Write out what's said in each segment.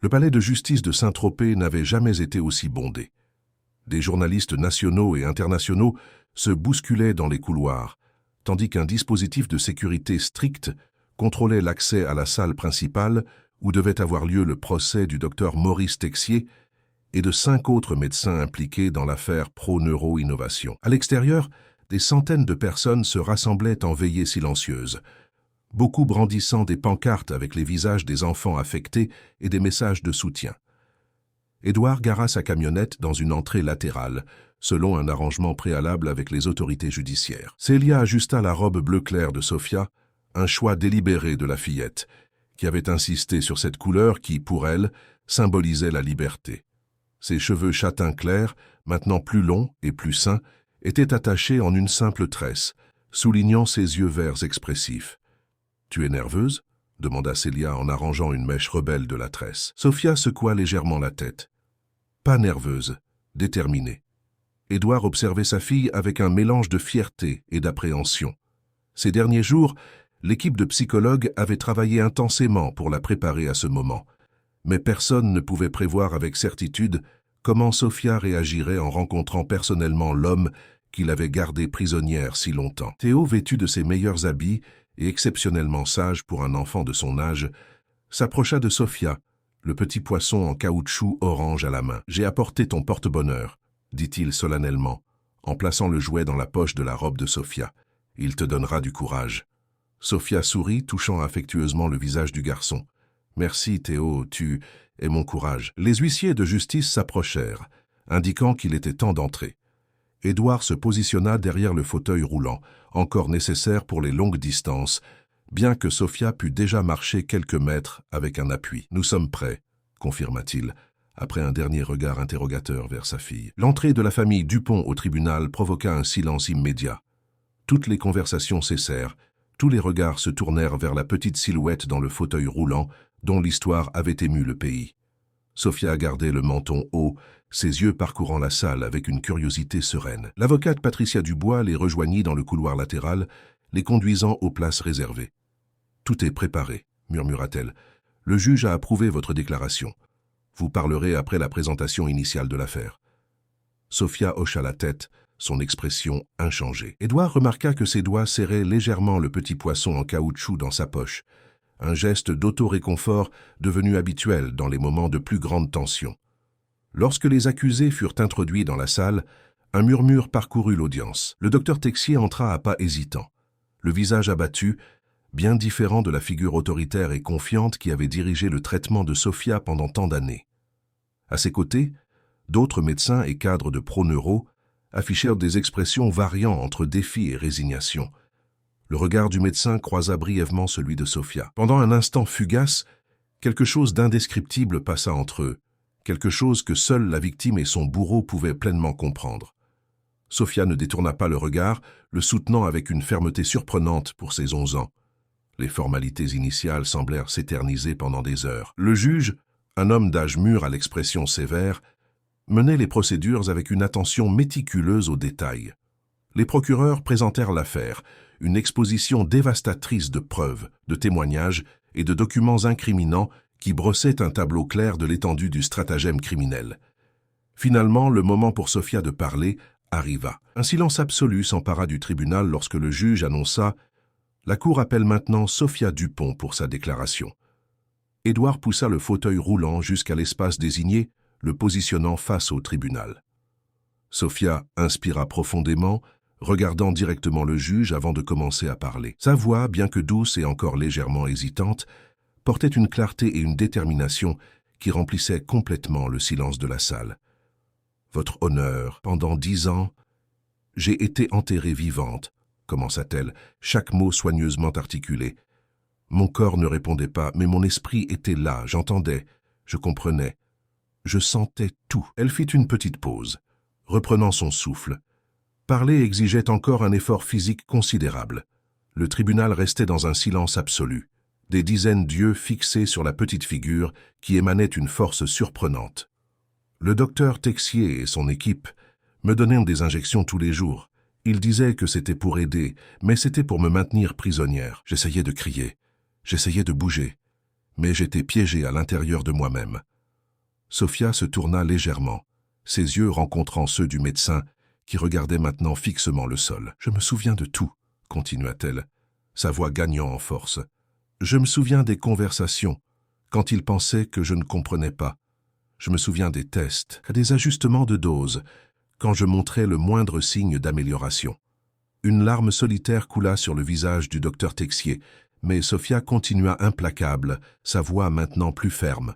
Le palais de justice de Saint-Tropez n'avait jamais été aussi bondé. Des journalistes nationaux et internationaux se bousculaient dans les couloirs, tandis qu'un dispositif de sécurité strict contrôlait l'accès à la salle principale où devait avoir lieu le procès du docteur Maurice Texier et de 5 autres médecins impliqués dans l'affaire Pro-Neuro-Innovation. À l'extérieur, des centaines de personnes se rassemblaient en veillée silencieuse, beaucoup brandissant des pancartes avec les visages des enfants affectés et des messages de soutien. Édouard gara sa camionnette dans une entrée latérale, selon un arrangement préalable avec les autorités judiciaires. Célia ajusta la robe bleu clair de Sophia, un choix délibéré de la fillette, qui avait insisté sur cette couleur qui, pour elle, symbolisait la liberté. Ses cheveux châtain clair, maintenant plus longs et plus sains, étaient attachés en une simple tresse, soulignant ses yeux verts expressifs. « Tu es nerveuse ?» demanda Célia en arrangeant une mèche rebelle de la tresse. Sophia secoua légèrement la tête. Pas nerveuse, déterminée. Édouard observait sa fille avec un mélange de fierté et d'appréhension. Ces derniers jours, l'équipe de psychologues avait travaillé intensément pour la préparer à ce moment. Mais personne ne pouvait prévoir avec certitude comment Sophia réagirait en rencontrant personnellement l'homme qu'il avait gardé prisonnière si longtemps. Théo, vêtu de ses meilleurs habits et exceptionnellement sage pour un enfant de son âge, s'approcha de Sophia, le petit poisson en caoutchouc orange à la main. « J'ai apporté ton porte-bonheur », dit-il solennellement, en plaçant le jouet dans la poche de la robe de Sophia. « Il te donnera du courage. » Sophia sourit, touchant affectueusement le visage du garçon. « Merci, Théo, tu es mon courage. » Les huissiers de justice s'approchèrent, indiquant qu'il était temps d'entrer. Édouard se positionna derrière le fauteuil roulant, encore nécessaire pour les longues distances, bien que Sophia pût déjà marcher quelques mètres avec un appui. « Nous sommes prêts », confirma-t-il, après un dernier regard interrogateur vers sa fille. L'entrée de la famille Dupont au tribunal provoqua un silence immédiat. Toutes les conversations cessèrent, tous les regards se tournèrent vers la petite silhouette dans le fauteuil roulant dont l'histoire avait ému le pays. Sophia gardait le menton haut, ses yeux parcourant la salle avec une curiosité sereine. L'avocate Patricia Dubois les rejoignit dans le couloir latéral, les conduisant aux places réservées. « Tout est préparé », murmura-t-elle. « Le juge a approuvé votre déclaration. Vous parlerez après la présentation initiale de l'affaire. » Sophia hocha la tête, son expression inchangée. Édouard remarqua que ses doigts serraient légèrement le petit poisson en caoutchouc dans sa poche, un geste d'auto-réconfort devenu habituel dans les moments de plus grande tension. Lorsque les accusés furent introduits dans la salle, un murmure parcourut l'audience. Le docteur Texier entra à pas hésitants, le visage abattu, bien différent de la figure autoritaire et confiante qui avait dirigé le traitement de Sophia pendant tant d'années. À ses côtés, d'autres médecins et cadres de Pro-Neuro affichèrent des expressions variant entre défi et résignation. Le regard du médecin croisa brièvement celui de Sophia. Pendant un instant fugace, quelque chose d'indescriptible passa entre eux, quelque chose que seule la victime et son bourreau pouvaient pleinement comprendre. Sophia ne détourna pas le regard, le soutenant avec une fermeté surprenante pour ses 11 ans. Les formalités initiales semblèrent s'éterniser pendant des heures. Le juge, un homme d'âge mûr à l'expression sévère, menait les procédures avec une attention méticuleuse aux détails. Les procureurs présentèrent l'affaire, une exposition dévastatrice de preuves, de témoignages et de documents incriminants qui brossaient un tableau clair de l'étendue du stratagème criminel. Finalement, le moment pour Sophia de parler arriva. Un silence absolu s'empara du tribunal lorsque le juge annonça « La Cour appelle maintenant Sophia Dupont pour sa déclaration ». Édouard poussa le fauteuil roulant jusqu'à l'espace désigné, le positionnant face au tribunal. Sophia inspira profondément, regardant directement le juge avant de commencer à parler. Sa voix, bien que douce et encore légèrement hésitante, portait une clarté et une détermination qui remplissaient complètement le silence de la salle. « Votre honneur, pendant 10 ans, j'ai été enterrée vivante, » commença-t-elle, chaque mot soigneusement articulé. Mon corps ne répondait pas, mais mon esprit était là, j'entendais, je comprenais, je sentais tout. Elle fit une petite pause, reprenant son souffle. Parler exigeait encore un effort physique considérable. Le tribunal restait dans un silence absolu, des dizaines d'yeux fixés sur la petite figure qui émanait une force surprenante. Le docteur Texier et son équipe me donnaient des injections tous les jours. Ils disaient que c'était pour aider, mais c'était pour me maintenir prisonnière. J'essayais de crier, j'essayais de bouger, mais j'étais piégée à l'intérieur de moi-même. Sophia se tourna légèrement, ses yeux rencontrant ceux du médecin, qui regardait maintenant fixement le sol. « Je me souviens de tout, » continua-t-elle, sa voix gagnant en force. « Je me souviens des conversations, quand il pensait que je ne comprenais pas. Je me souviens des tests, des ajustements de dose, quand je montrais le moindre signe d'amélioration. » Une larme solitaire coula sur le visage du docteur Texier, mais Sophia continua implacable, sa voix maintenant plus ferme.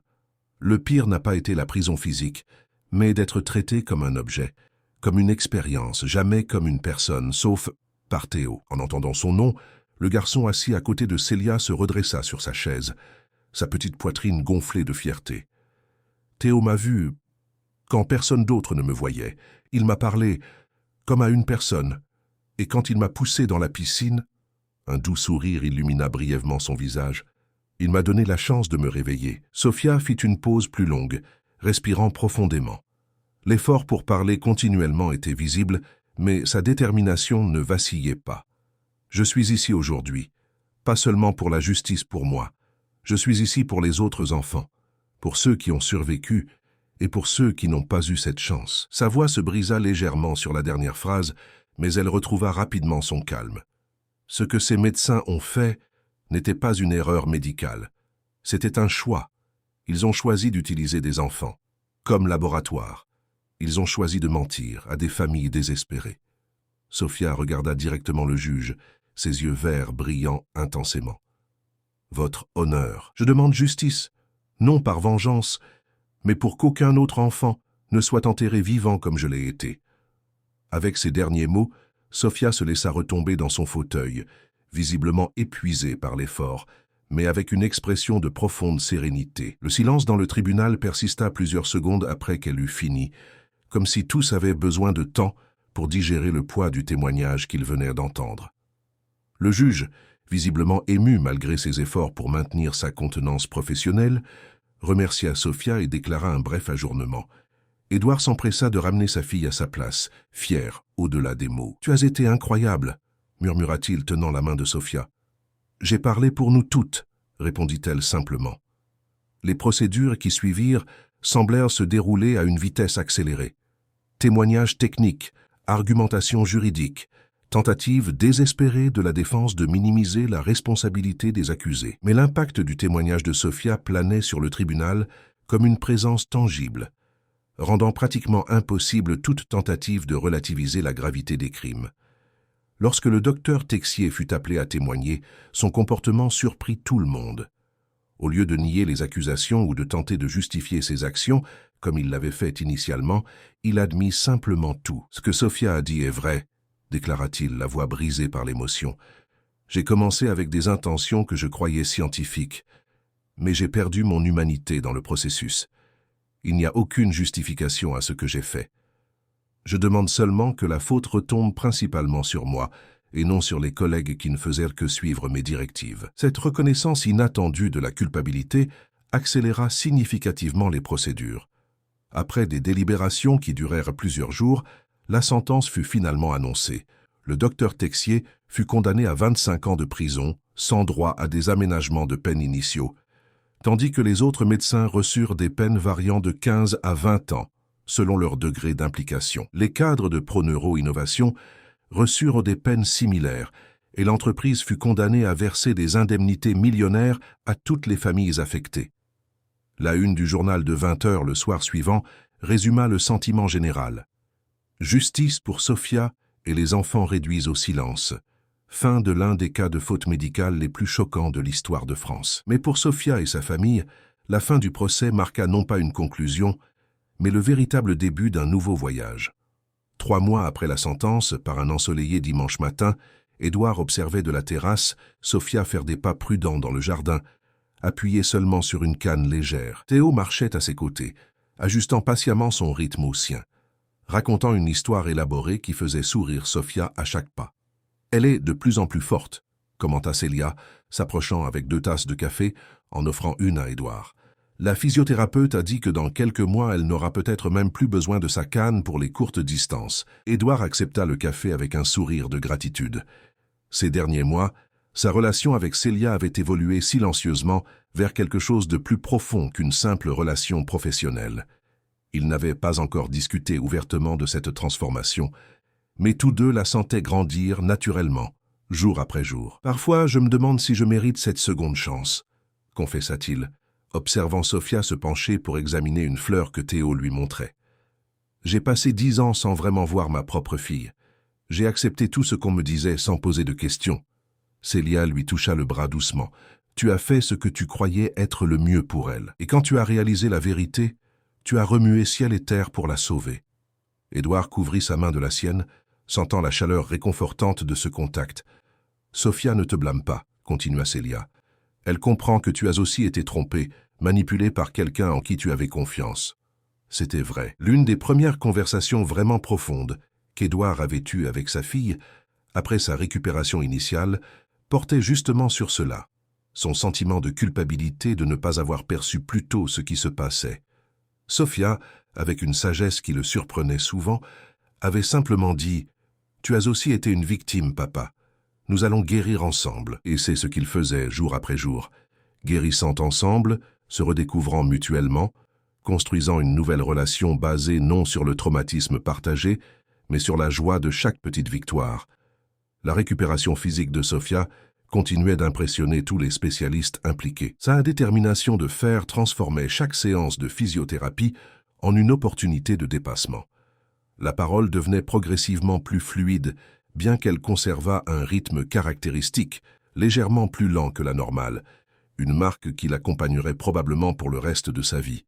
Le pire n'a pas été la prison physique, mais d'être traité comme un objet, comme une expérience, jamais comme une personne, sauf par Théo. En entendant son nom, le garçon assis à côté de Célia se redressa sur sa chaise, sa petite poitrine gonflée de fierté. Théo m'a vu quand personne d'autre ne me voyait. Il m'a parlé comme à une personne, et quand il m'a poussé dans la piscine, un doux sourire illumina brièvement son visage. Il m'a donné la chance de me réveiller. Sophia fit une pause plus longue, respirant profondément. L'effort pour parler continuellement était visible, mais sa détermination ne vacillait pas. Je suis ici aujourd'hui, pas seulement pour la justice pour moi. Je suis ici pour les autres enfants, pour ceux qui ont survécu et pour ceux qui n'ont pas eu cette chance. Sa voix se brisa légèrement sur la dernière phrase, mais elle retrouva rapidement son calme. Ce que ces médecins ont fait n'était pas une erreur médicale. C'était un choix. Ils ont choisi d'utiliser des enfants, comme laboratoire. Ils ont choisi de mentir à des familles désespérées. Sophia regarda directement le juge, ses yeux verts brillant intensément. « Votre honneur. Je demande justice, non par vengeance, mais pour qu'aucun autre enfant ne soit enterré vivant comme je l'ai été. » Avec ces derniers mots, Sophia se laissa retomber dans son fauteuil, visiblement épuisée par l'effort, mais avec une expression de profonde sérénité. Le silence dans le tribunal persista plusieurs secondes après qu'elle eut fini, comme si tous avaient besoin de temps pour digérer le poids du témoignage qu'ils venaient d'entendre. Le juge, visiblement ému malgré ses efforts pour maintenir sa contenance professionnelle, remercia Sophia et déclara un bref ajournement. Édouard s'empressa de ramener sa fille à sa place, fier au-delà des mots. « Tu as été incroyable », murmura-t-il tenant la main de Sophia. « J'ai parlé pour nous toutes », répondit-elle simplement. Les procédures qui suivirent semblèrent se dérouler à une vitesse accélérée. Témoignages techniques, argumentation juridique, tentative désespérée de la défense de minimiser la responsabilité des accusés. Mais l'impact du témoignage de Sophia planait sur le tribunal comme une présence tangible, rendant pratiquement impossible toute tentative de relativiser la gravité des crimes. Lorsque le docteur Texier fut appelé à témoigner, son comportement surprit tout le monde. Au lieu de nier les accusations ou de tenter de justifier ses actions, comme il l'avait fait initialement, il admit simplement tout. « Ce que Sophia a dit est vrai », déclara-t-il, la voix brisée par l'émotion. « J'ai commencé avec des intentions que je croyais scientifiques, mais j'ai perdu mon humanité dans le processus. Il n'y a aucune justification à ce que j'ai fait. Je demande seulement que la faute retombe principalement sur moi, et non sur les collègues qui ne faisaient que suivre mes directives. » Cette reconnaissance inattendue de la culpabilité accéléra significativement les procédures. Après des délibérations qui durèrent plusieurs jours, la sentence fut finalement annoncée. Le docteur Texier fut condamné à 25 ans de prison, sans droit à des aménagements de peine initiaux, tandis que les autres médecins reçurent des peines variant de 15 à 20 ans, selon leur degré d'implication. Les cadres de Proneuro-Innovation reçurent des peines similaires, et l'entreprise fut condamnée à verser des indemnités millionnaires à toutes les familles affectées. La une du journal de 20 heures le soir suivant résuma le sentiment général. Justice pour Sophia et les enfants réduits au silence. Fin de l'un des cas de faute médicale les plus choquants de l'histoire de France. Mais pour Sophia et sa famille, la fin du procès marqua non pas une conclusion, mais le véritable début d'un nouveau voyage. 3 mois après la sentence, par un ensoleillé dimanche matin, Édouard observait de la terrasse Sophia faire des pas prudents dans le jardin, appuyée seulement sur une canne légère. Théo marchait à ses côtés, ajustant patiemment son rythme au sien, racontant une histoire élaborée qui faisait sourire Sophia à chaque pas. « Elle est de plus en plus forte », commenta Célia, s'approchant avec 2 tasses de café, en offrant une à Édouard. « La physiothérapeute a dit que dans quelques mois, elle n'aura peut-être même plus besoin de sa canne pour les courtes distances. » Édouard accepta le café avec un sourire de gratitude. Ces derniers mois, Sa relation avec Célia avait évolué silencieusement vers quelque chose de plus profond qu'une simple relation professionnelle. Ils n'avaient pas encore discuté ouvertement de cette transformation, mais tous deux la sentaient grandir naturellement, jour après jour. « Parfois, je me demande si je mérite cette seconde chance », confessa-t-il, observant Sofia se pencher pour examiner une fleur que Théo lui montrait. « J'ai passé 10 ans sans vraiment voir ma propre fille. J'ai accepté tout ce qu'on me disait sans poser de questions. » Célia lui toucha le bras doucement. « Tu as fait ce que tu croyais être le mieux pour elle. Et quand tu as réalisé la vérité, tu as remué ciel et terre pour la sauver. » Édouard couvrit sa main de la sienne, sentant la chaleur réconfortante de ce contact. « Sofia ne te blâme pas, » continua Célia. « Elle comprend que tu as aussi été trompée, manipulée par quelqu'un en qui tu avais confiance. » C'était vrai. L'une des premières conversations vraiment profondes qu'Édouard avait eues avec sa fille, après sa récupération initiale, portait justement sur cela, son sentiment de culpabilité de ne pas avoir perçu plus tôt ce qui se passait. Sofia, avec une sagesse qui le surprenait souvent, avait simplement dit « Tu as aussi été une victime, papa. Nous allons guérir ensemble. » Et c'est ce qu'ils faisaient jour après jour, guérissant ensemble, se redécouvrant mutuellement, construisant une nouvelle relation basée non sur le traumatisme partagé, mais sur la joie de chaque petite victoire. La récupération physique de Sofia continuait d'impressionner tous les spécialistes impliqués. Sa détermination de fer transformait chaque séance de physiothérapie en une opportunité de dépassement. La parole devenait progressivement plus fluide, bien qu'elle conservât un rythme caractéristique, légèrement plus lent que la normale, une marque qui l'accompagnerait probablement pour le reste de sa vie.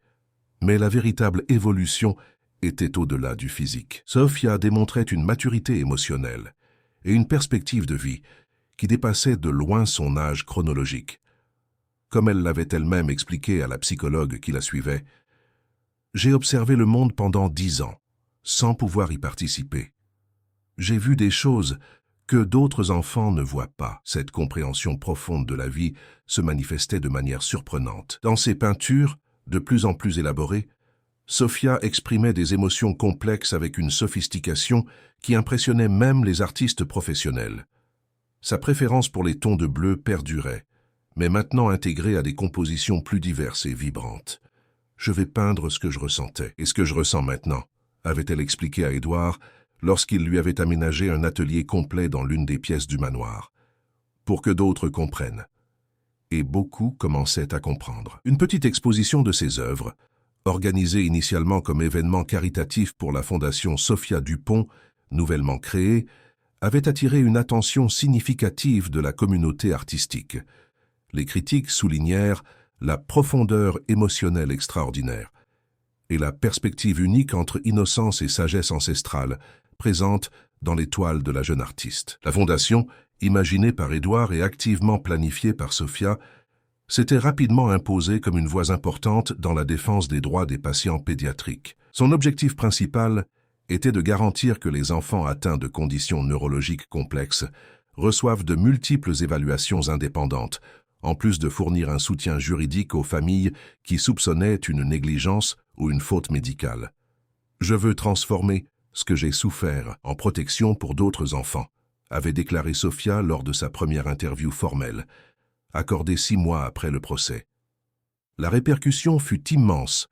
Mais la véritable évolution était au-delà du physique. Sofia démontrait une maturité émotionnelle et une perspective de vie qui dépassait de loin son âge chronologique. Comme elle l'avait elle-même expliqué à la psychologue qui la suivait, « J'ai observé le monde pendant 10 ans, sans pouvoir y participer. J'ai vu des choses que d'autres enfants ne voient pas. » Cette compréhension profonde de la vie se manifestait de manière surprenante. Dans ses peintures, de plus en plus élaborées, Sofia exprimait des émotions complexes avec une sophistication qui impressionnait même les artistes professionnels. Sa préférence pour les tons de bleu perdurait, mais maintenant intégrée à des compositions plus diverses et vibrantes. « Je vais peindre ce que je ressentais et ce que je ressens maintenant », avait-elle expliqué à Édouard lorsqu'il lui avait aménagé un atelier complet dans l'une des pièces du manoir, pour que d'autres comprennent. Et beaucoup commençaient à comprendre. Une petite exposition de ses œuvres, organisée initialement comme événement caritatif pour la fondation Sophia Dupont, nouvellement créée, avait attiré une attention significative de la communauté artistique. Les critiques soulignèrent la profondeur émotionnelle extraordinaire et la perspective unique entre innocence et sagesse ancestrale présente dans les toiles de la jeune artiste. La fondation, imaginée par Édouard et activement planifiée par Sofia, s'était rapidement imposée comme une voix importante dans la défense des droits des patients pédiatriques. Son objectif principal était de garantir que les enfants atteints de conditions neurologiques complexes reçoivent de multiples évaluations indépendantes, en plus de fournir un soutien juridique aux familles qui soupçonnaient une négligence ou une faute médicale. « Je veux transformer ce que j'ai souffert en protection pour d'autres enfants », avait déclaré Sofia lors de sa première interview formelle, accordée 6 mois après le procès. La répercussion fut immense,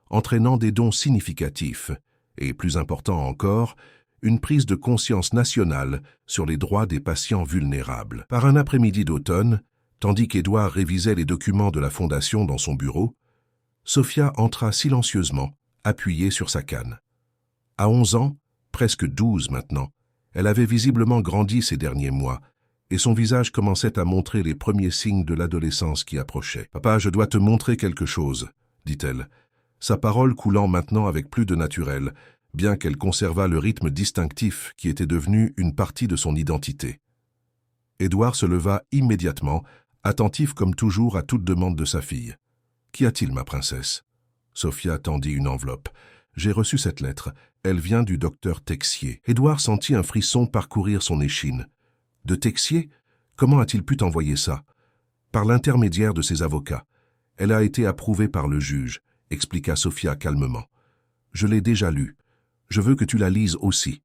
entraînant des dons significatifs et, plus important encore, une prise de conscience nationale sur les droits des patients vulnérables. Par un après-midi d'automne, tandis qu'Édouard révisait les documents de la Fondation dans son bureau, Sofia entra silencieusement, appuyée sur sa canne. À 11 ans, presque 12 maintenant, elle avait visiblement grandi ces derniers mois, et son visage commençait à montrer les premiers signes de l'adolescence qui approchait. « Papa, je dois te montrer quelque chose », dit-elle, sa parole coulant maintenant avec plus de naturel, bien qu'elle conservât le rythme distinctif qui était devenu une partie de son identité. Édouard se leva immédiatement, attentif comme toujours à toute demande de sa fille. « Qu'y a-t-il, ma princesse ?» Sofia tendit une enveloppe. « J'ai reçu cette lettre. Elle vient du docteur Texier. » Édouard sentit un frisson parcourir son échine. « De Texier? Comment a-t-il pu t'envoyer ça ?»« Par l'intermédiaire de ses avocats. Elle a été approuvée par le juge, » expliqua Sofia calmement. « Je l'ai déjà lue. Je veux que tu la lises aussi. »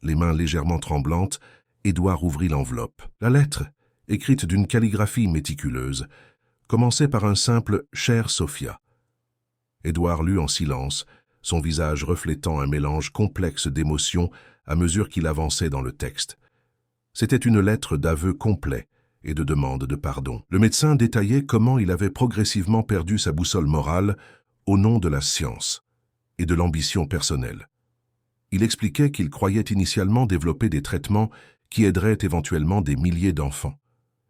Les mains légèrement tremblantes, Édouard ouvrit l'enveloppe. « La lettre? écrite d'une calligraphie méticuleuse, commençait par un simple « Chère Sophia ». Édouard lut en silence, son visage reflétant un mélange complexe d'émotions à mesure qu'il avançait dans le texte. C'était une lettre d'aveu complet et de demande de pardon. Le médecin détaillait comment il avait progressivement perdu sa boussole morale au nom de la science et de l'ambition personnelle. Il expliquait qu'il croyait initialement développer des traitements qui aideraient éventuellement des milliers d'enfants,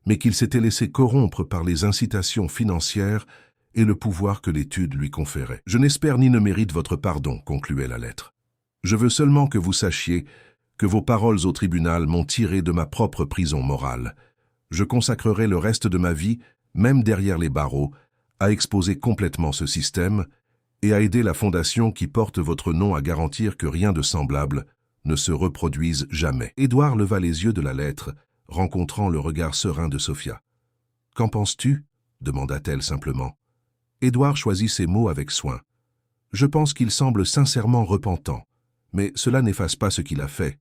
mais qu'il s'était laissé corrompre par les incitations financières et le pouvoir que l'étude lui conférait. « Je n'espère ni ne mérite votre pardon », concluait la lettre. « Je veux seulement que vous sachiez que vos paroles au tribunal m'ont tiré de ma propre prison morale. Je consacrerai le reste de ma vie, même derrière les barreaux, à exposer complètement ce système et à aider la fondation qui porte votre nom à garantir que rien de semblable ne se reproduise jamais. » Édouard leva les yeux de la lettre, rencontrant le regard serein de Sophia. « Qu'en penses-tu » demanda-t-elle simplement. Édouard choisit ses mots avec soin. « Je pense qu'il semble sincèrement repentant, mais cela n'efface pas ce qu'il a fait. »«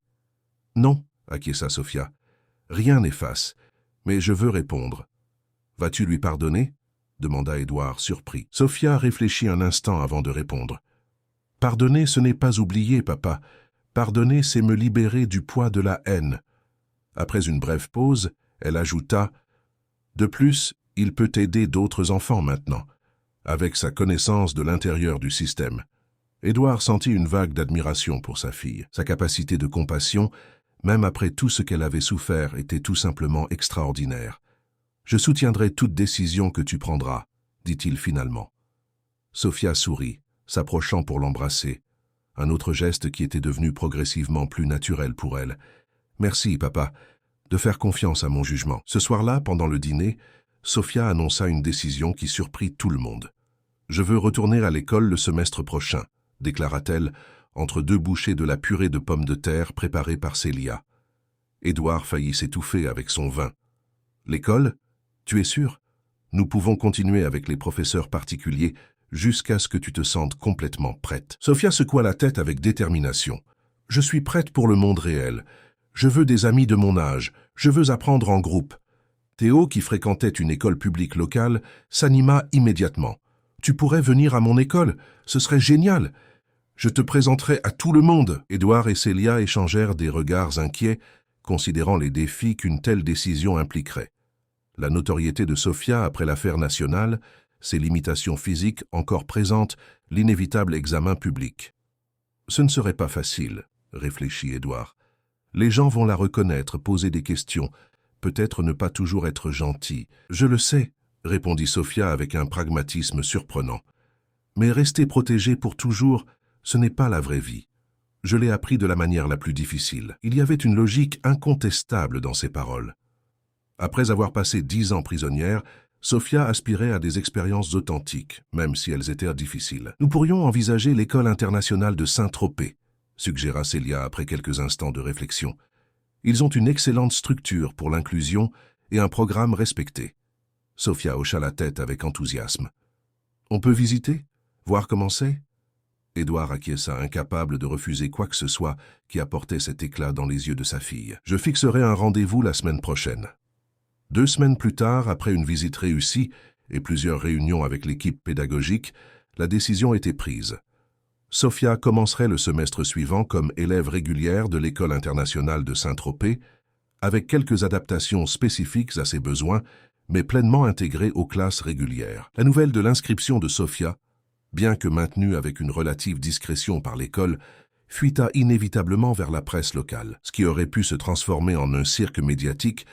Non, » acquiesça Sophia. « Rien n'efface, mais je veux répondre. »« Vas-tu lui pardonner ?» demanda Édouard, surpris. Sophia réfléchit un instant avant de répondre. « Pardonner, ce n'est pas oublier, papa. Pardonner, c'est me libérer du poids de la haine. » Après une brève pause, elle ajouta « De plus, il peut aider d'autres enfants maintenant, avec sa connaissance de l'intérieur du système. » Édouard sentit une vague d'admiration pour sa fille. Sa capacité de compassion, même après tout ce qu'elle avait souffert, était tout simplement extraordinaire. « Je soutiendrai toute décision que tu prendras, » dit-il finalement. Sophia sourit, s'approchant pour l'embrasser, un autre geste qui était devenu progressivement plus naturel pour elle. « Merci, papa, de faire confiance à mon jugement. » Ce soir-là, pendant le dîner, Sophia annonça une décision qui surprit tout le monde. « Je veux retourner à l'école le semestre prochain », déclara-t-elle, entre deux bouchées de la purée de pommes de terre préparée par Célia. Édouard faillit s'étouffer avec son vin. « L'école ? Tu es sûr ? Nous pouvons continuer avec les professeurs particuliers jusqu'à ce que tu te sentes complètement prête. » Sophia secoua la tête avec détermination. « Je suis prête pour le monde réel. Je veux des amis de mon âge. Je veux apprendre en groupe. » Théo, qui fréquentait une école publique locale, s'anima immédiatement. « Tu pourrais venir à mon école, ce serait génial. Je te présenterai à tout le monde. » Édouard et Célia échangèrent des regards inquiets, considérant les défis qu'une telle décision impliquerait. La notoriété de Sophia après l'affaire nationale, ses limitations physiques encore présentes, l'inévitable examen public. « Ce ne serait pas facile, » réfléchit Édouard. « Les gens vont la reconnaître, poser des questions, peut-être ne pas toujours être gentil. »« Je le sais, » répondit Sophia avec un pragmatisme surprenant. « Mais rester protégée pour toujours, ce n'est pas la vraie vie. Je l'ai appris de la manière la plus difficile. » Il y avait une logique incontestable dans ses paroles. Après avoir passé 10 ans prisonnière, Sophia aspirait à des expériences authentiques, même si elles étaient difficiles. « Nous pourrions envisager l'école internationale de Saint-Tropez », suggéra Célia après quelques instants de réflexion. « Ils ont une excellente structure pour l'inclusion et un programme respecté. » Sophia hocha la tête avec enthousiasme. « On peut visiter? Voir comment c'est ?» Édouard acquiesça, incapable de refuser quoi que ce soit qui apportait cet éclat dans les yeux de sa fille. « Je fixerai un rendez-vous la semaine prochaine. » 2 semaines plus tard, après une visite réussie et plusieurs réunions avec l'équipe pédagogique, la décision était prise. Sophia commencerait le semestre suivant comme élève régulière de l'école internationale de Saint-Tropez, avec quelques adaptations spécifiques à ses besoins, mais pleinement intégrée aux classes régulières. La nouvelle de l'inscription de Sophia, bien que maintenue avec une relative discrétion par l'école, fuita inévitablement vers la presse locale. Ce qui aurait pu se transformer en un cirque médiatique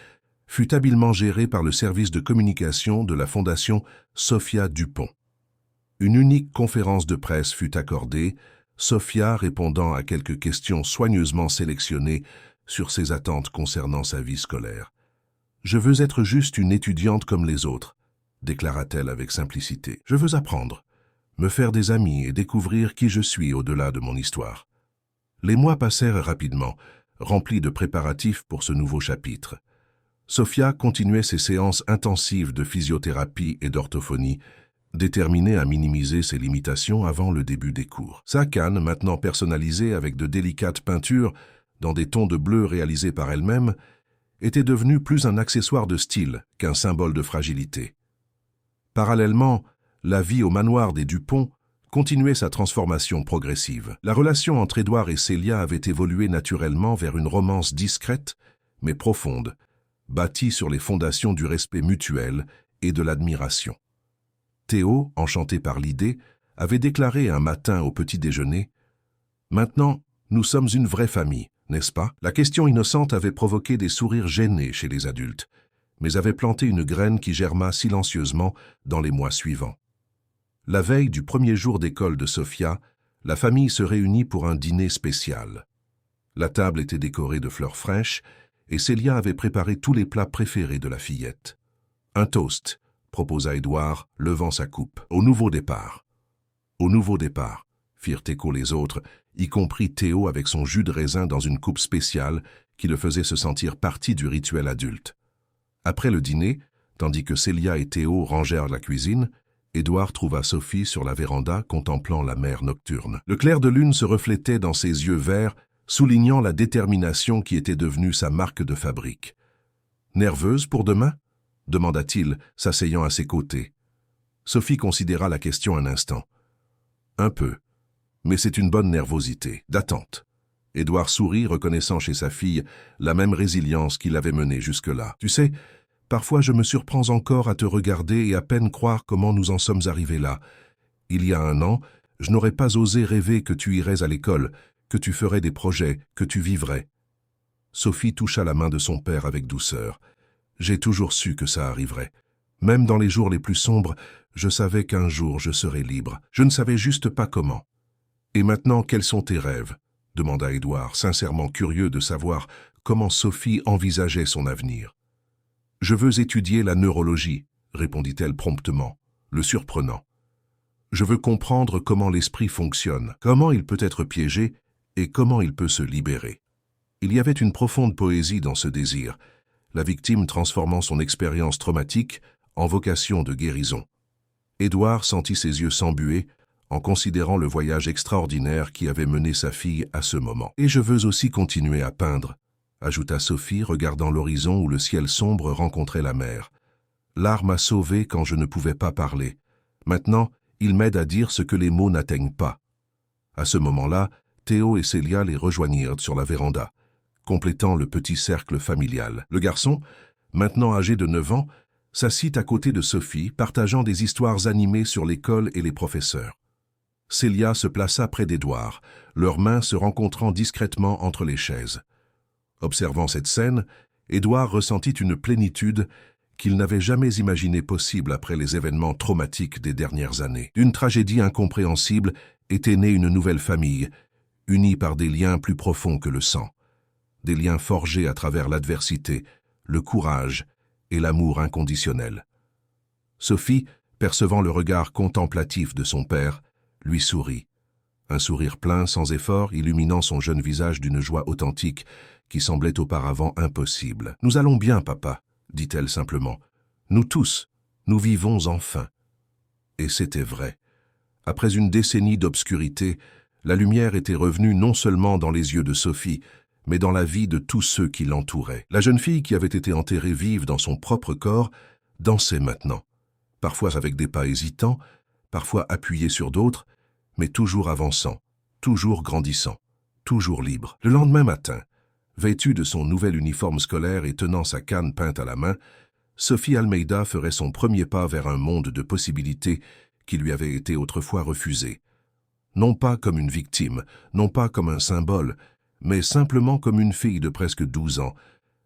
fut habilement géré par le service de communication de la Fondation Sophia Dupont. Une unique conférence de presse fut accordée, Sophia répondant à quelques questions soigneusement sélectionnées sur ses attentes concernant sa vie scolaire. « Je veux être juste une étudiante comme les autres, » déclara-t-elle avec simplicité. « Je veux apprendre, me faire des amis et découvrir qui je suis au-delà de mon histoire. » Les mois passèrent rapidement, remplis de préparatifs pour ce nouveau chapitre. Sophia continuait ses séances intensives de physiothérapie et d'orthophonie, déterminée à minimiser ses limitations avant le début des cours. Sa canne, maintenant personnalisée avec de délicates peintures dans des tons de bleu réalisés par elle-même, était devenu plus un accessoire de style qu'un symbole de fragilité. Parallèlement, la vie au manoir des Dupont continuait sa transformation progressive. La relation entre Édouard et Célia avait évolué naturellement vers une romance discrète, mais profonde, bâtie sur les fondations du respect mutuel et de l'admiration. Théo, enchanté par l'idée, avait déclaré un matin au petit déjeuner « Maintenant, nous sommes une vraie famille, n'est-ce pas ?» La question innocente avait provoqué des sourires gênés chez les adultes, mais avait planté une graine qui germa silencieusement dans les mois suivants. La veille du premier jour d'école de Sofia, la famille se réunit pour un dîner spécial. La table était décorée de fleurs fraîches et Célia avait préparé tous les plats préférés de la fillette. « Un toast », proposa Édouard, levant sa coupe. « Au nouveau départ. »« Au nouveau départ », firent écho les autres, y compris Théo avec son jus de raisin dans une coupe spéciale qui le faisait se sentir partie du rituel adulte. Après le dîner, tandis que Célia et Théo rangèrent la cuisine, Édouard trouva Sophie sur la véranda contemplant la mer nocturne. Le clair de lune se reflétait dans ses yeux verts, soulignant la détermination qui était devenue sa marque de fabrique. « Nerveuse pour demain ?» demanda-t-il, s'asseyant à ses côtés. Sophie considéra la question un instant. « Un peu, mais c'est une bonne nervosité, d'attente. » Édouard sourit, reconnaissant chez sa fille la même résilience qui l'avait menée jusque-là. « Tu sais, parfois je me surprends encore à te regarder et à peine croire comment nous en sommes arrivés là. Il y a 1 an, je n'aurais pas osé rêver que tu irais à l'école, que tu ferais des projets, que tu vivrais. » Sophie toucha la main de son père avec douceur. « J'ai toujours su que ça arriverait. Même dans les jours les plus sombres, je savais qu'un jour je serais libre. Je ne savais juste pas comment. »« Et maintenant, quels sont tes rêves ?» demanda Édouard, sincèrement curieux de savoir comment Sophie envisageait son avenir. « Je veux étudier la neurologie, » répondit-elle promptement, le surprenant. « Je veux comprendre comment l'esprit fonctionne, comment il peut être piégé et comment il peut se libérer. » Il y avait une profonde poésie dans ce désir, la victime transformant son expérience traumatique en vocation de guérison. Édouard sentit ses yeux s'embuer en considérant le voyage extraordinaire qui avait mené sa fille à ce moment. « Et je veux aussi continuer à peindre », ajouta Sophie, regardant l'horizon où le ciel sombre rencontrait la mer. « L'art m'a sauvé quand je ne pouvais pas parler. Maintenant, il m'aide à dire ce que les mots n'atteignent pas. » À ce moment-là, Théo et Célia les rejoignirent sur la véranda, complétant le petit cercle familial. Le garçon, maintenant âgé de 9 ans, s'assit à côté de Sophie, partageant des histoires animées sur l'école et les professeurs. Célia se plaça près d'Édouard, leurs mains se rencontrant discrètement entre les chaises. Observant cette scène, Édouard ressentit une plénitude qu'il n'avait jamais imaginée possible après les événements traumatiques des dernières années. D'une tragédie incompréhensible était née une nouvelle famille, unie par des liens plus profonds que le sang. Des liens forgés à travers l'adversité, le courage et l'amour inconditionnel. Sophie, percevant le regard contemplatif de son père, lui sourit. Un sourire plein, sans effort, illuminant son jeune visage d'une joie authentique qui semblait auparavant impossible. « Nous allons bien, papa, » dit-elle simplement. « Nous tous, nous vivons enfin. » Et c'était vrai. Après une décennie d'obscurité, la lumière était revenue non seulement dans les yeux de Sophie, mais dans la vie de tous ceux qui l'entouraient. La jeune fille qui avait été enterrée vive dans son propre corps dansait maintenant, parfois avec des pas hésitants, parfois appuyés sur d'autres, mais toujours avançant, toujours grandissant, toujours libre. Le lendemain matin, vêtue de son nouvel uniforme scolaire et tenant sa canne peinte à la main, Sophie Almeida ferait son premier pas vers un monde de possibilités qui lui avait été autrefois refusé. Non pas comme une victime, non pas comme un symbole, mais simplement comme une fille de presque 12 ans,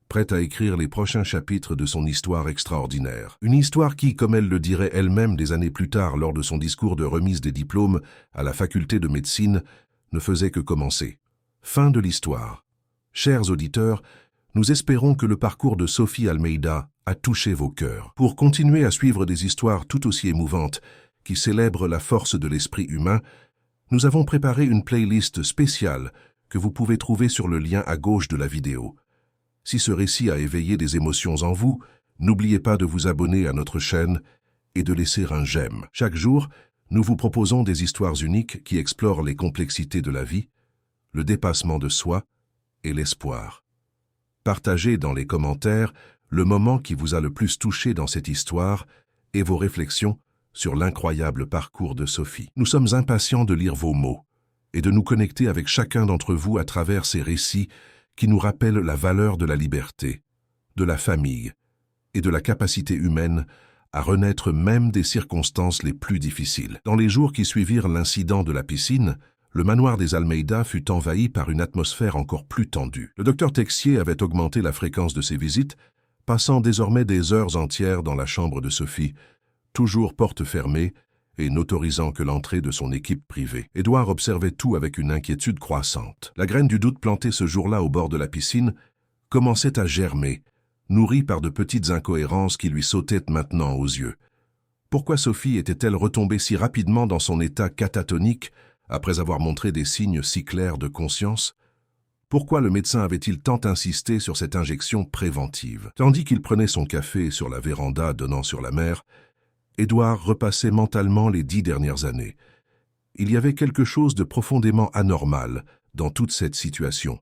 prête à écrire les prochains chapitres de son histoire extraordinaire. Une histoire qui, comme elle le dirait elle-même des années plus tard lors de son discours de remise des diplômes à la faculté de médecine, ne faisait que commencer. Fin de l'histoire. Chers auditeurs, nous espérons que le parcours de Sophie Almeida a touché vos cœurs. Pour continuer à suivre des histoires tout aussi émouvantes qui célèbrent la force de l'esprit humain, nous avons préparé une playlist spéciale que vous pouvez trouver sur le lien à gauche de la vidéo. Si ce récit a éveillé des émotions en vous, n'oubliez pas de vous abonner à notre chaîne et de laisser un j'aime. Chaque jour, nous vous proposons des histoires uniques qui explorent les complexités de la vie, le dépassement de soi et l'espoir. Partagez dans les commentaires le moment qui vous a le plus touché dans cette histoire et vos réflexions sur l'incroyable parcours de Sophie. Nous sommes impatients de lire vos mots et de nous connecter avec chacun d'entre vous à travers ces récits qui nous rappellent la valeur de la liberté, de la famille et de la capacité humaine à renaître même des circonstances les plus difficiles. Dans les jours qui suivirent l'incident de la piscine, le manoir des Almeida fut envahi par une atmosphère encore plus tendue. Le docteur Texier avait augmenté la fréquence de ses visites, passant désormais des heures entières dans la chambre de Sophie, toujours porte fermée et n'autorisant que l'entrée de son équipe privée. Édouard observait tout avec une inquiétude croissante. La graine du doute plantée ce jour-là au bord de la piscine commençait à germer, nourrie par de petites incohérences qui lui sautaient maintenant aux yeux. Pourquoi Sophie était-elle retombée si rapidement dans son état catatonique après avoir montré des signes si clairs de conscience? Pourquoi le médecin avait-il tant insisté sur cette injection préventive? Tandis qu'il prenait son café sur la véranda donnant sur la mer, Édouard repassait mentalement les 10 dernières années. Il y avait quelque chose de profondément anormal dans toute cette situation,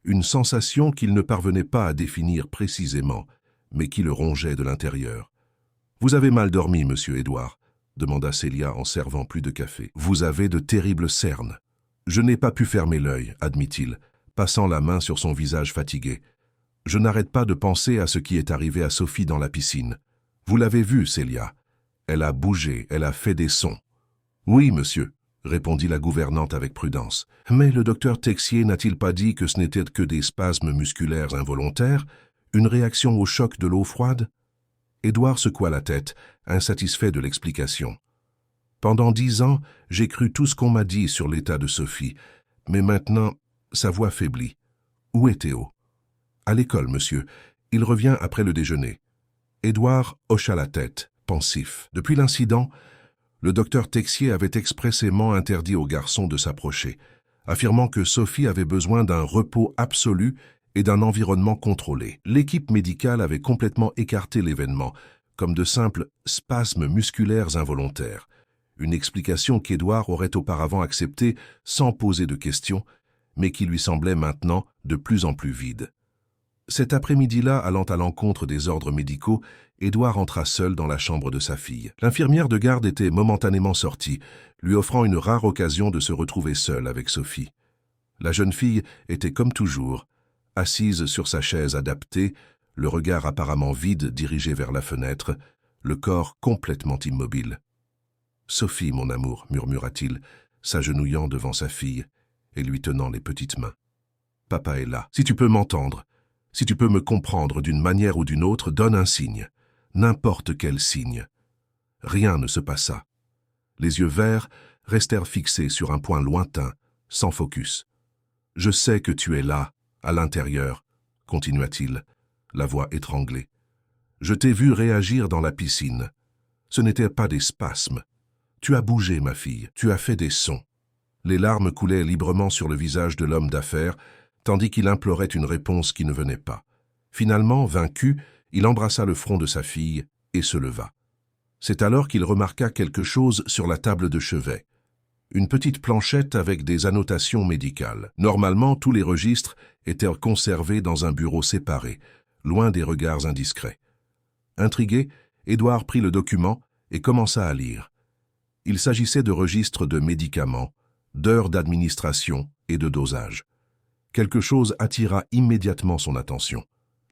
une sensation qu'il ne parvenait pas à définir précisément, mais qui le rongeait de l'intérieur. « Vous avez mal dormi, monsieur Édouard ?» demanda Célia en servant plus de café. « Vous avez de terribles cernes. »« Je n'ai pas pu fermer l'œil, » admit-il, passant la main sur son visage fatigué. « Je n'arrête pas de penser à ce qui est arrivé à Sophie dans la piscine. Vous l'avez vu, Célia. Elle a bougé, elle a fait des sons. »« Oui, monsieur, » répondit la gouvernante avec prudence. « Mais le docteur Texier n'a-t-il pas dit que ce n'était que des spasmes musculaires involontaires, une réaction au choc de l'eau froide ?» Édouard secoua la tête, insatisfait de l'explication. « Pendant 10 ans, j'ai cru tout ce qu'on m'a dit sur l'état de Sophie, mais maintenant, sa voix faiblit. Où est Théo ? » « À l'école, monsieur. Il revient après le déjeuner. » Édouard hocha la tête, pensif. Depuis l'incident, le docteur Texier avait expressément interdit au garçon de s'approcher, affirmant que Sophie avait besoin d'un repos absolu et d'un environnement contrôlé. L'équipe médicale avait complètement écarté l'événement, comme de simples spasmes musculaires involontaires, une explication qu'Édouard aurait auparavant acceptée sans poser de questions, mais qui lui semblait maintenant de plus en plus vide. Cet après-midi-là, allant à l'encontre des ordres médicaux, Édouard entra seul dans la chambre de sa fille. L'infirmière de garde était momentanément sortie, lui offrant une rare occasion de se retrouver seule avec Sophie. La jeune fille était comme toujours, assise sur sa chaise adaptée, le regard apparemment vide dirigé vers la fenêtre, le corps complètement immobile. « Sophie, mon amour, » murmura-t-il, s'agenouillant devant sa fille et lui tenant les petites mains. « Papa est là. Si tu peux m'entendre, si tu peux me comprendre d'une manière ou d'une autre, donne un signe, n'importe quel signe. » Rien ne se passa. Les yeux verts restèrent fixés sur un point lointain, sans focus. « Je sais que tu es là, à l'intérieur, » continua-t-il, la voix étranglée. « Je t'ai vu réagir dans la piscine. Ce n'étaient pas des spasmes. Tu as bougé, ma fille, tu as fait des sons. » Les larmes coulaient librement sur le visage de l'homme d'affaires, tandis qu'il implorait une réponse qui ne venait pas. Finalement, vaincu, il embrassa le front de sa fille et se leva. C'est alors qu'il remarqua quelque chose sur la table de chevet. Une petite planchette avec des annotations médicales. Normalement, tous les registres étaient conservés dans un bureau séparé, loin des regards indiscrets. Intrigué, Édouard prit le document et commença à lire. Il s'agissait de registres de médicaments, d'heures d'administration et de dosage. Quelque chose attira immédiatement son attention.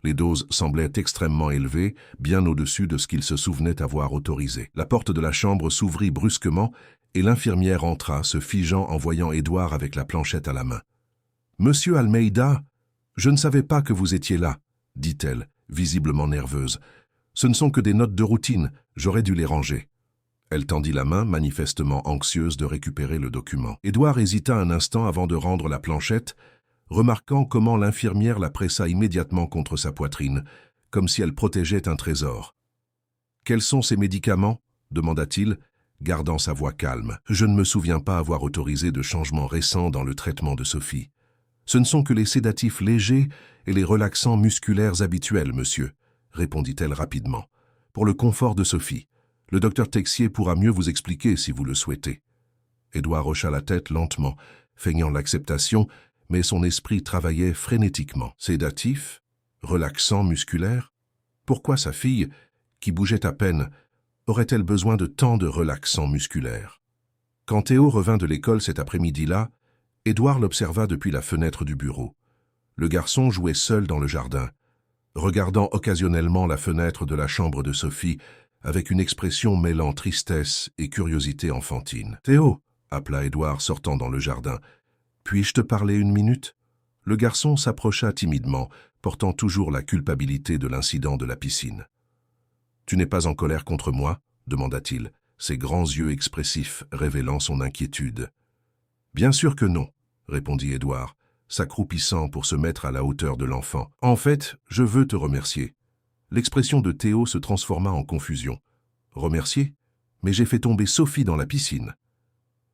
Les doses semblaient extrêmement élevées, bien au-dessus de ce qu'il se souvenait avoir autorisé. La porte de la chambre s'ouvrit brusquement et l'infirmière entra, se figeant en voyant Édouard avec la planchette à la main. « Monsieur Almeida, je ne savais pas que vous étiez là, » dit-elle, visiblement nerveuse. « Ce ne sont que des notes de routine, j'aurais dû les ranger. » Elle tendit la main, manifestement anxieuse de récupérer le document. Édouard hésita un instant avant de rendre la planchette, remarquant comment l'infirmière la pressa immédiatement contre sa poitrine, comme si elle protégeait un trésor. « Quels sont ces médicaments ?» demanda-t-il, gardant sa voix calme. « Je ne me souviens pas avoir autorisé de changements récents dans le traitement de Sophie. Ce ne sont que les sédatifs légers et les relaxants musculaires habituels, monsieur, » répondit-elle rapidement. « Pour le confort de Sophie. Le docteur Texier pourra mieux vous expliquer si vous le souhaitez. » Édouard hocha la tête lentement, feignant l'acceptation, mais son esprit travaillait frénétiquement. « Sédatif » Relaxant musculaire? Pourquoi sa fille, qui bougeait à peine, aurait-elle besoin de tant de relaxants musculaires? Quand Théo revint de l'école cet après-midi-là, Édouard l'observa depuis la fenêtre du bureau. Le garçon jouait seul dans le jardin, regardant occasionnellement la fenêtre de la chambre de Sophie avec une expression mêlant tristesse et curiosité enfantine. « Théo !» appela Édouard sortant dans le jardin. « Puis-je te parler une minute ?» Le garçon s'approcha timidement, portant toujours la culpabilité de l'incident de la piscine. « Tu n'es pas en colère contre moi ?» demanda-t-il, ses grands yeux expressifs révélant son inquiétude. « Bien sûr que non !» répondit Édouard, s'accroupissant pour se mettre à la hauteur de l'enfant. « En fait, je veux te remercier. » L'expression de Théo se transforma en confusion. « Remercier? Mais j'ai fait tomber Sophie dans la piscine. »«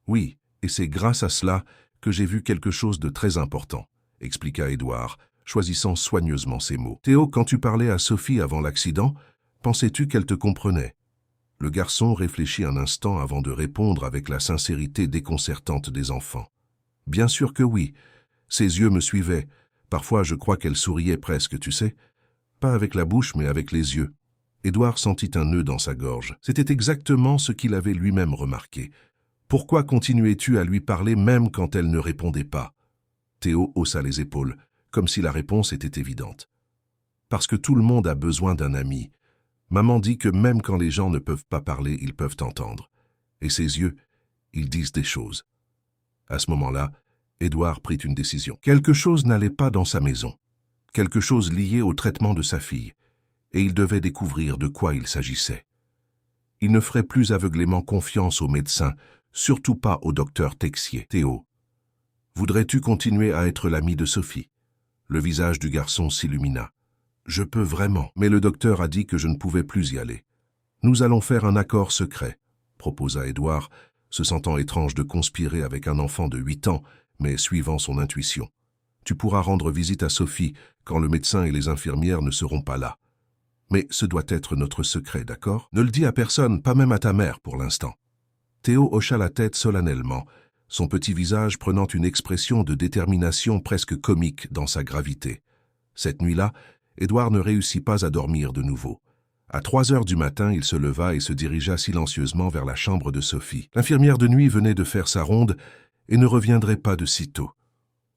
Oui, et c'est grâce à cela que j'ai vu quelque chose de très important, » expliqua Édouard, choisissant soigneusement ses mots. « Théo, quand tu parlais à Sophie avant l'accident, pensais-tu qu'elle te comprenait ?» Le garçon réfléchit un instant avant de répondre avec la sincérité déconcertante des enfants. « Bien sûr que oui. Ses yeux me suivaient. Parfois, je crois qu'elle souriait presque, tu sais. Pas avec la bouche, mais avec les yeux. » Édouard sentit un nœud dans sa gorge. C'était exactement ce qu'il avait lui-même remarqué. Pourquoi continuais-tu à lui parler même quand elle ne répondait pas? Théo haussa les épaules, comme si la réponse était évidente. Parce que tout le monde a besoin d'un ami. Maman dit que même quand les gens ne peuvent pas parler, ils peuvent entendre. Et ses yeux, ils disent des choses. À ce moment-là, Édouard prit une décision. Quelque chose n'allait pas dans sa maison. Quelque chose lié au traitement de sa fille. Et il devait découvrir de quoi il s'agissait. Il ne ferait plus aveuglément confiance aux médecins, surtout pas au docteur Texier. « Théo, voudrais-tu continuer à être l'ami de Sophie ?» Le visage du garçon s'illumina. « Je peux vraiment, mais le docteur a dit que je ne pouvais plus y aller. Nous allons faire un accord secret, » proposa Édouard, se sentant étrange de conspirer avec un enfant de 8 ans, mais suivant son intuition. « Tu pourras rendre visite à Sophie quand le médecin et les infirmières ne seront pas là. Mais ce doit être notre secret, d'accord? Ne le dis à personne, pas même à ta mère pour l'instant. » Théo hocha la tête solennellement, son petit visage prenant une expression de détermination presque comique dans sa gravité. Cette nuit-là, Édouard ne réussit pas à dormir de nouveau. À 3 heures du matin, il se leva et se dirigea silencieusement vers la chambre de Sophie. L'infirmière de nuit venait de faire sa ronde et ne reviendrait pas de sitôt.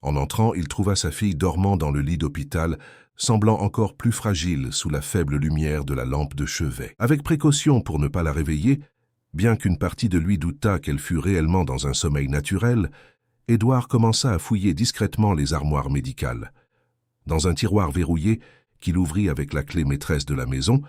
En entrant, il trouva sa fille dormant dans le lit d'hôpital, semblant encore plus fragile sous la faible lumière de la lampe de chevet. Avec précaution pour ne pas la réveiller, bien qu'une partie de lui doutât qu'elle fût réellement dans un sommeil naturel, Édouard commença à fouiller discrètement les armoires médicales. Dans un tiroir verrouillé, qu'il ouvrit avec la clé maîtresse de la maison,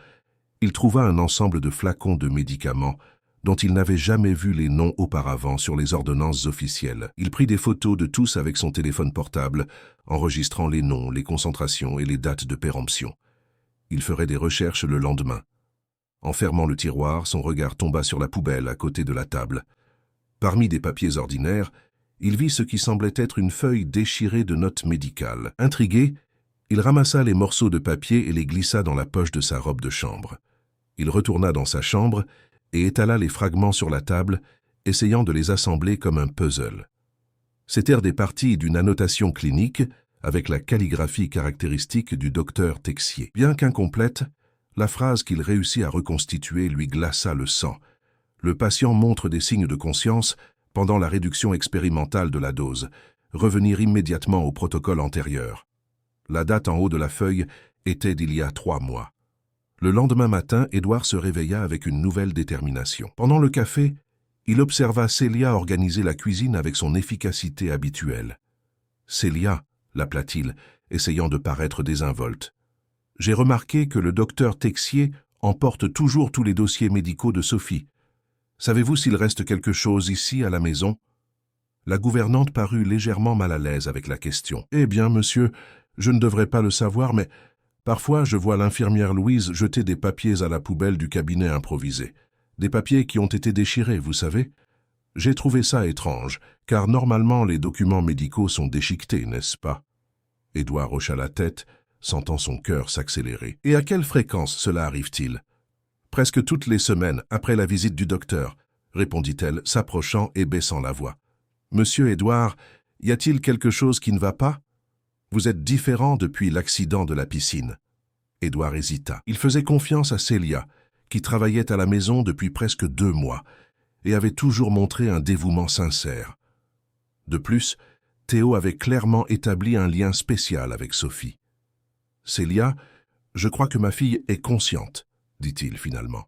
il trouva un ensemble de flacons de médicaments dont il n'avait jamais vu les noms auparavant sur les ordonnances officielles. Il prit des photos de tous avec son téléphone portable, enregistrant les noms, les concentrations et les dates de péremption. Il ferait des recherches le lendemain. En fermant le tiroir, son regard tomba sur la poubelle à côté de la table. Parmi des papiers ordinaires, il vit ce qui semblait être une feuille déchirée de notes médicales. Intrigué, il ramassa les morceaux de papier et les glissa dans la poche de sa robe de chambre. Il retourna dans sa chambre et étala les fragments sur la table, essayant de les assembler comme un puzzle. C'étaient des parties d'une annotation clinique avec la calligraphie caractéristique du docteur Texier. Bien qu'incomplète, la phrase qu'il réussit à reconstituer lui glaça le sang. Le patient montre des signes de conscience pendant la réduction expérimentale de la dose. Revenir immédiatement au protocole antérieur. La date en haut de la feuille était d'il y a 3 mois. Le lendemain matin, Édouard se réveilla avec une nouvelle détermination. Pendant le café, il observa Célia organiser la cuisine avec son efficacité habituelle. « Célia », l'appela-t-il, essayant de paraître désinvolte. « J'ai remarqué que le docteur Texier emporte toujours tous les dossiers médicaux de Sophie. Savez-vous s'il reste quelque chose ici à la maison ?» La gouvernante parut légèrement mal à l'aise avec la question. « Eh bien, monsieur, je ne devrais pas le savoir, mais parfois je vois l'infirmière Louise jeter des papiers à la poubelle du cabinet improvisé. Des papiers qui ont été déchirés, vous savez. J'ai trouvé ça étrange, car normalement les documents médicaux sont déchiquetés, n'est-ce pas ?» Édouard hocha la tête, sentant son cœur s'accélérer. « Et à quelle fréquence cela arrive-t-il ?»« Presque toutes les semaines, après la visite du docteur, » répondit-elle, s'approchant et baissant la voix. « Monsieur Édouard, y a-t-il quelque chose qui ne va pas ?» Vous êtes différent depuis l'accident de la piscine. Édouard hésita. Il faisait confiance à Célia, qui travaillait à la maison depuis presque 2 mois, et avait toujours montré un dévouement sincère. De plus, Théo avait clairement établi un lien spécial avec Sophie. « Célia, je crois que ma fille est consciente, dit-il finalement,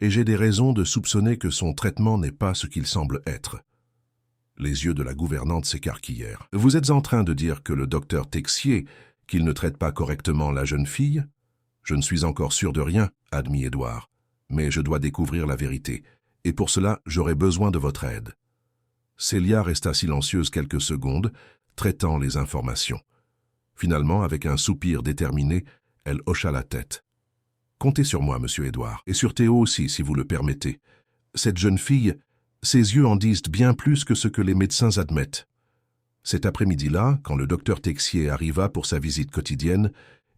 et j'ai des raisons de soupçonner que son traitement n'est pas ce qu'il semble être. » Les yeux de la gouvernante s'écarquillèrent. « Vous êtes en train de dire que le docteur Texier, qu'il ne traite pas correctement la jeune fille ? Je ne suis encore sûr de rien, admit Édouard, mais je dois découvrir la vérité, et pour cela j'aurai besoin de votre aide. » Célia resta silencieuse quelques secondes, traitant les informations. Finalement, avec un soupir déterminé, elle hocha la tête. « Comptez sur moi, monsieur Édouard, et sur Théo aussi, si vous le permettez. Cette jeune fille, ses yeux en disent bien plus que ce que les médecins admettent. » Cet après-midi-là, quand le docteur Texier arriva pour sa visite quotidienne,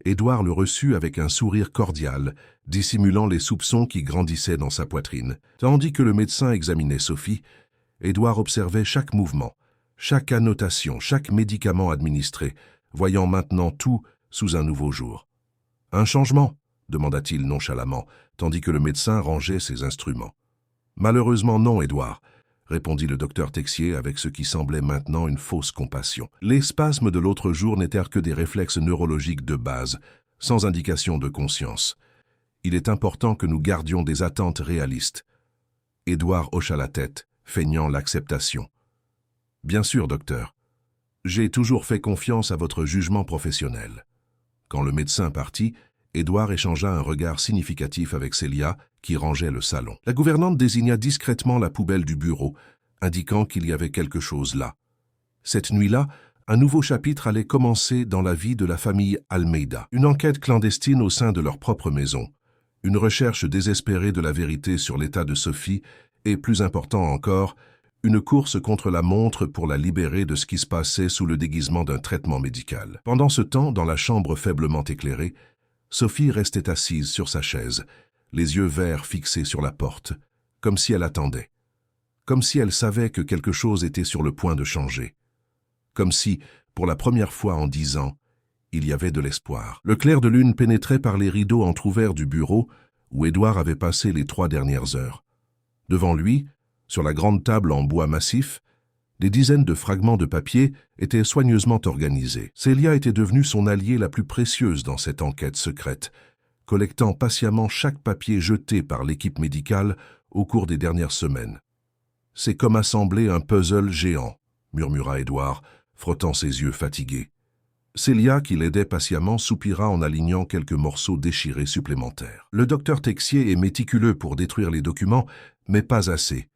Édouard le reçut avec un sourire cordial, dissimulant les soupçons qui grandissaient dans sa poitrine. Tandis que le médecin examinait Sophie, Édouard observait chaque mouvement, chaque annotation, chaque médicament administré, voyant maintenant tout sous un nouveau jour. « Un changement ?» demanda-t-il nonchalamment, tandis que le médecin rangeait ses instruments. « Malheureusement non, Édouard, » répondit le docteur Texier avec ce qui semblait maintenant une fausse compassion. Les spasmes de l'autre jour n'étaient que des réflexes neurologiques de base, sans indication de conscience. Il est important que nous gardions des attentes réalistes. Édouard hocha la tête, feignant l'acceptation. « Bien sûr, docteur. J'ai toujours fait confiance à votre jugement professionnel. » Quand le médecin partit, Édouard échangea un regard significatif avec Célia, qui rangeait le salon. La gouvernante désigna discrètement la poubelle du bureau, indiquant qu'il y avait quelque chose là. Cette nuit-là, un nouveau chapitre allait commencer dans la vie de la famille Almeida. Une enquête clandestine au sein de leur propre maison, une recherche désespérée de la vérité sur l'état de Sophie et, plus important encore, une course contre la montre pour la libérer de ce qui se passait sous le déguisement d'un traitement médical. Pendant ce temps, dans la chambre faiblement éclairée, Sophie restait assise sur sa chaise, les yeux verts fixés sur la porte, comme si elle attendait, comme si elle savait que quelque chose était sur le point de changer, comme si, pour la première fois en 10 ans, il y avait de l'espoir. Le clair de lune pénétrait par les rideaux entr'ouverts du bureau où Édouard avait passé les 3 dernières heures. Devant lui, sur la grande table en bois massif, des dizaines de fragments de papier étaient soigneusement organisés. Célia était devenue son alliée la plus précieuse dans cette enquête secrète, collectant patiemment chaque papier jeté par l'équipe médicale au cours des dernières semaines. « C'est comme assembler un puzzle géant », murmura Édouard, frottant ses yeux fatigués. Célia, qui l'aidait patiemment, soupira en alignant quelques morceaux déchirés supplémentaires. Le docteur Texier est méticuleux pour détruire les documents, mais pas assez.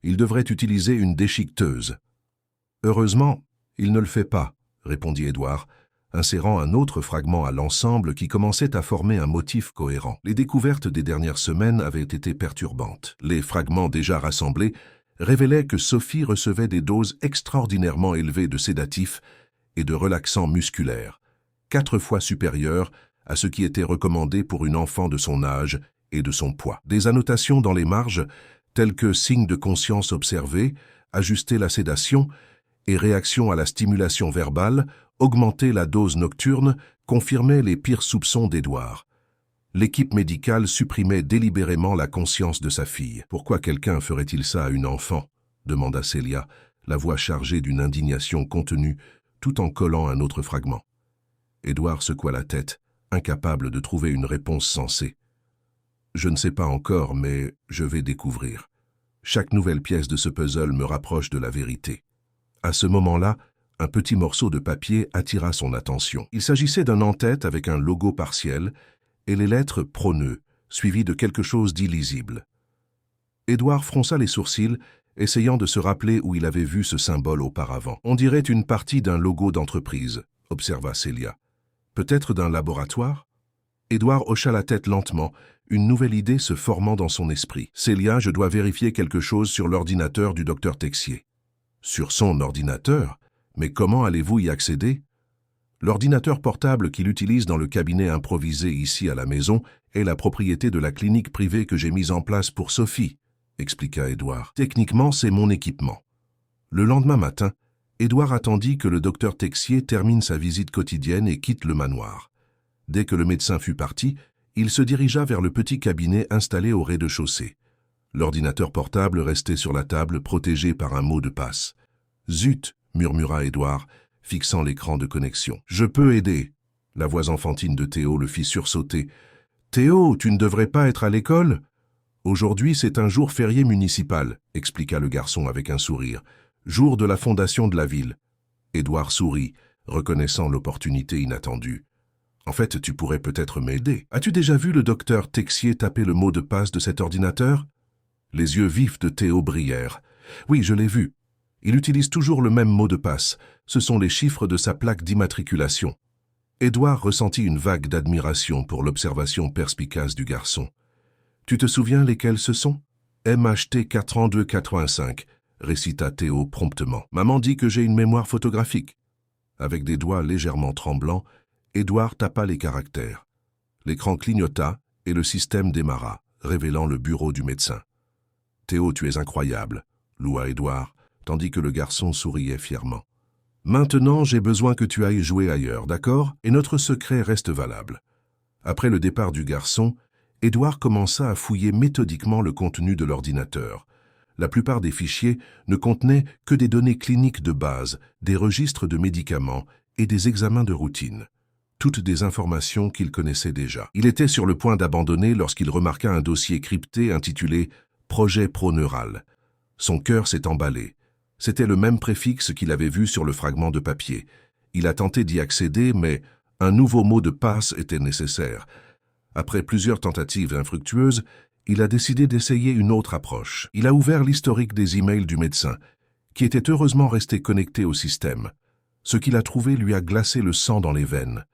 Il devrait utiliser une déchiqueteuse. « Heureusement, il ne le fait pas, » répondit Édouard, insérant un autre fragment à l'ensemble qui commençait à former un motif cohérent. Les découvertes des dernières semaines avaient été perturbantes. Les fragments déjà rassemblés révélaient que Sophie recevait des doses extraordinairement élevées de sédatifs et de relaxants musculaires, 4 fois supérieures à ce qui était recommandé pour une enfant de son âge et de son poids. Des annotations dans les marges, telles que signes de conscience observés, ajuster la sédation et réaction à la stimulation verbale, augmenter la dose nocturne, confirmaient les pires soupçons d'Édouard. L'équipe médicale supprimait délibérément la conscience de sa fille. « Pourquoi quelqu'un ferait-il ça à une enfant ?» demanda Célia, la voix chargée d'une indignation contenue, tout en collant un autre fragment. Édouard secoua la tête, incapable de trouver une réponse sensée. « Je ne sais pas encore, mais je vais découvrir. Chaque nouvelle pièce de ce puzzle me rapproche de la vérité. » À ce moment-là, un petit morceau de papier attira son attention. Il s'agissait d'un en-tête avec un logo partiel et les lettres Proneux, suivies de quelque chose d'illisible. Édouard fronça les sourcils, essayant de se rappeler où il avait vu ce symbole auparavant. « On dirait une partie d'un logo d'entreprise », observa Célia. « Peut-être d'un laboratoire ?» Édouard hocha la tête lentement, une nouvelle idée se formant dans son esprit. « Célia, je dois vérifier quelque chose sur l'ordinateur du docteur Texier. » « Sur son ordinateur ? Mais comment allez-vous y accéder ? » « L'ordinateur portable qu'il utilise dans le cabinet improvisé ici à la maison est la propriété de la clinique privée que j'ai mise en place pour Sophie, expliqua Édouard. « Techniquement, c'est mon équipement. » Le lendemain matin, Édouard attendit que le docteur Texier termine sa visite quotidienne et quitte le manoir. Dès que le médecin fut parti, il se dirigea vers le petit cabinet installé au rez-de-chaussée. L'ordinateur portable restait sur la table, protégé par un mot de passe. « Zut !» murmura Édouard, fixant l'écran de connexion. « Je peux aider !» La voix enfantine de Théo le fit sursauter. « Théo, tu ne devrais pas être à l'école ?»« Aujourd'hui, c'est un jour férié municipal, » expliqua le garçon avec un sourire. « Jour de la fondation de la ville. » Édouard sourit, reconnaissant l'opportunité inattendue. « En fait, tu pourrais peut-être m'aider. As-tu déjà vu le docteur Texier taper le mot de passe de cet ordinateur ?» Les yeux vifs de Théo brillèrent. « Oui, je l'ai vu. Il utilise toujours le même mot de passe. Ce sont les chiffres de sa plaque d'immatriculation. » Édouard ressentit une vague d'admiration pour l'observation perspicace du garçon. « Tu te souviens lesquels ce sont ?»« MHT 43285, récita Théo promptement. « Maman dit que j'ai une mémoire photographique. » Avec des doigts légèrement tremblants, Édouard tapa les caractères. L'écran clignota et le système démarra, révélant le bureau du médecin. « Théo, tu es incroyable », loua Édouard, tandis que le garçon souriait fièrement. « Maintenant, j'ai besoin que tu ailles jouer ailleurs, d'accord? Et notre secret reste valable. » Après le départ du garçon, Édouard commença à fouiller méthodiquement le contenu de l'ordinateur. La plupart des fichiers ne contenaient que des données cliniques de base, des registres de médicaments et des examens de routine. Toutes des informations qu'il connaissait déjà. Il était sur le point d'abandonner lorsqu'il remarqua un dossier crypté intitulé « Projet Proneural ». Son cœur s'est emballé. C'était le même préfixe qu'il avait vu sur le fragment de papier. Il a tenté d'y accéder, mais un nouveau mot de passe était nécessaire. Après plusieurs tentatives infructueuses, il a décidé d'essayer une autre approche. Il a ouvert l'historique des emails du médecin, qui était heureusement resté connecté au système. Ce qu'il a trouvé lui a glacé le sang dans les veines.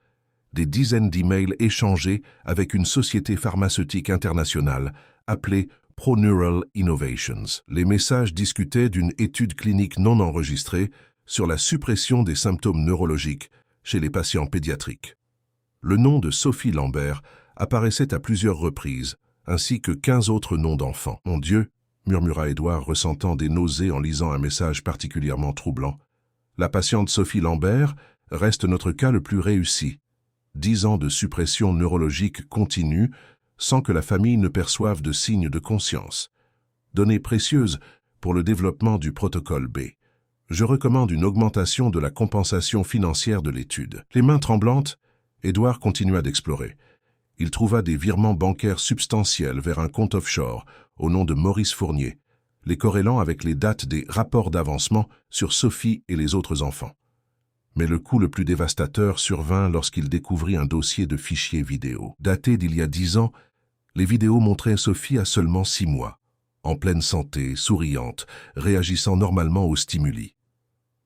Des dizaines d'emails échangés avec une société pharmaceutique internationale appelée Proneural Innovations. Les messages discutaient d'une étude clinique non enregistrée sur la suppression des symptômes neurologiques chez les patients pédiatriques. Le nom de Sophie Lambert apparaissait à plusieurs reprises, ainsi que 15 autres noms d'enfants. « Mon Dieu !» murmura Édouard, ressentant des nausées en lisant un message particulièrement troublant. « La patiente Sophie Lambert reste notre cas le plus réussi. 10 ans de suppression neurologique continue sans que la famille ne perçoive de signes de conscience. Données précieuses pour le développement du protocole B. Je recommande une augmentation de la compensation financière de l'étude. » Les mains tremblantes, Édouard continua d'explorer. Il trouva des virements bancaires substantiels vers un compte offshore au nom de Maurice Fournier, les corrélant avec les dates des rapports d'avancement sur Sophie et les autres enfants. Mais le coup le plus dévastateur survint lorsqu'il découvrit un dossier de fichiers vidéo. Daté d'il y a 10 ans, les vidéos montraient Sophie à seulement 6 mois, en pleine santé, souriante, réagissant normalement aux stimuli.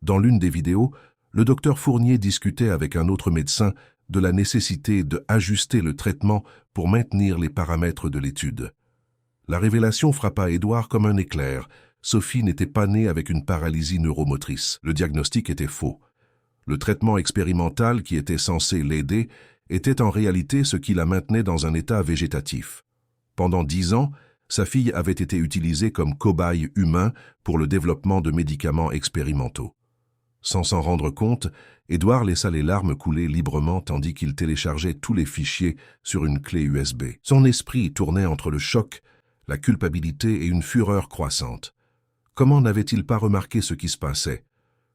Dans l'une des vidéos, le docteur Fournier discutait avec un autre médecin de la nécessité d'ajuster le traitement pour maintenir les paramètres de l'étude. La révélation frappa Édouard comme un éclair. Sophie n'était pas née avec une paralysie neuromotrice. Le diagnostic était faux. Le traitement expérimental qui était censé l'aider était en réalité ce qui la maintenait dans un état végétatif. Pendant 10 ans, sa fille avait été utilisée comme cobaye humain pour le développement de médicaments expérimentaux. Sans s'en rendre compte, Édouard laissa les larmes couler librement tandis qu'il téléchargeait tous les fichiers sur une clé USB. Son esprit tournait entre le choc, la culpabilité et une fureur croissante. Comment n'avait-il pas remarqué ce qui se passait?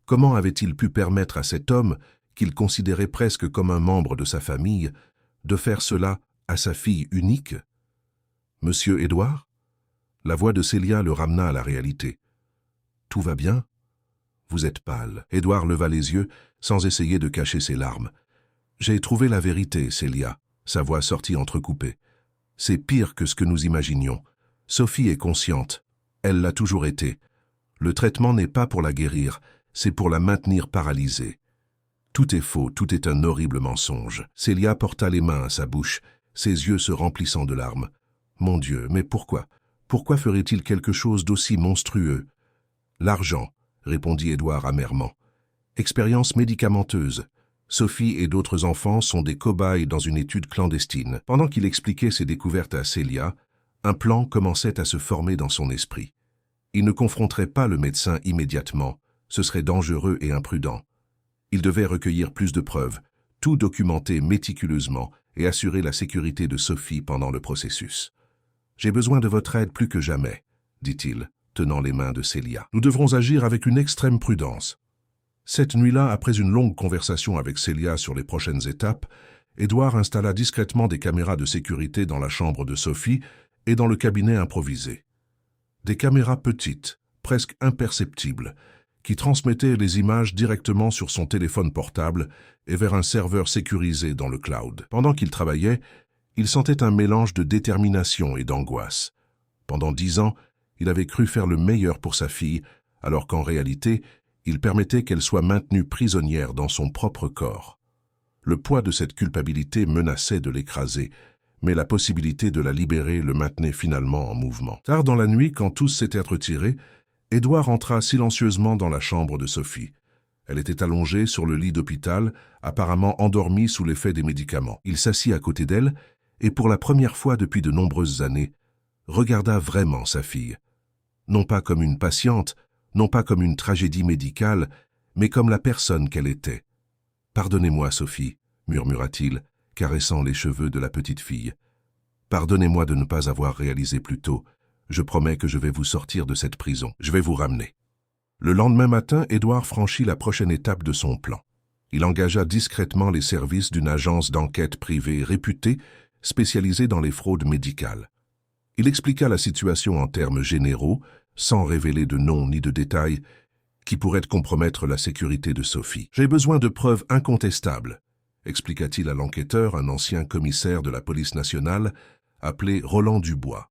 Comment avait-il pu permettre à cet homme, qu'il considérait presque comme un membre de sa famille, de faire cela à sa fille unique? « Monsieur Édouard ?» La voix de Célia le ramena à la réalité. « Tout va bien ?» Vous êtes pâle. Édouard leva les yeux, sans essayer de cacher ses larmes. J'ai trouvé la vérité, Célia. Sa voix sortit entrecoupée. C'est pire que ce que nous imaginions. Sophie est consciente. Elle l'a toujours été. Le traitement n'est pas pour la guérir, c'est pour la maintenir paralysée. Tout est faux, tout est un horrible mensonge. Célia porta les mains à sa bouche, ses yeux se remplissant de larmes. Mon Dieu, mais pourquoi? Pourquoi ferait-il quelque chose d'aussi monstrueux? L'argent, répondit Édouard amèrement. Expérience médicamenteuse. Sophie et d'autres enfants sont des cobayes dans une étude clandestine. Pendant qu'il expliquait ses découvertes à Célia, un plan commençait à se former dans son esprit. Il ne confronterait pas le médecin immédiatement, Ce serait dangereux et imprudent. Il devait recueillir plus de preuves, tout documenter méticuleusement et assurer la sécurité de Sophie pendant le processus. « J'ai besoin de votre aide plus que jamais », dit-il, tenant les mains de Célia. « Nous devrons agir avec une extrême prudence. » Cette nuit-là, après une longue conversation avec Célia sur les prochaines étapes, Édouard installa discrètement des caméras de sécurité dans la chambre de Sophie et dans le cabinet improvisé. Des caméras petites, presque imperceptibles, qui transmettait les images directement sur son téléphone portable et vers un serveur sécurisé dans le cloud. Pendant qu'il travaillait, il sentait un mélange de détermination et d'angoisse. Pendant 10 ans, il avait cru faire le meilleur pour sa fille, alors qu'en réalité, il permettait qu'elle soit maintenue prisonnière dans son propre corps. Le poids de cette culpabilité menaçait de l'écraser, mais la possibilité de la libérer le maintenait finalement en mouvement. Tard dans la nuit, quand tous s'étaient retirés, Édouard entra silencieusement dans la chambre de Sophie. Elle était allongée sur le lit d'hôpital, apparemment endormie sous l'effet des médicaments. Il s'assit à côté d'elle et, pour la première fois depuis de nombreuses années, regarda vraiment sa fille. Non pas comme une patiente, non pas comme une tragédie médicale, mais comme la personne qu'elle était. « Pardonnez-moi, Sophie, » murmura-t-il, caressant les cheveux de la petite fille. « Pardonnez-moi de ne pas avoir réalisé plus tôt. Je promets que je vais vous sortir de cette prison. Je vais vous ramener. » Le lendemain matin, Édouard franchit la prochaine étape de son plan. Il engagea discrètement les services d'une agence d'enquête privée réputée, spécialisée dans les fraudes médicales. Il expliqua la situation en termes généraux, sans révéler de nom ni de détails, qui pourraient compromettre la sécurité de Sophie. « J'ai besoin de preuves incontestables », expliqua-t-il à l'enquêteur, un ancien commissaire de la police nationale, appelé Roland Dubois.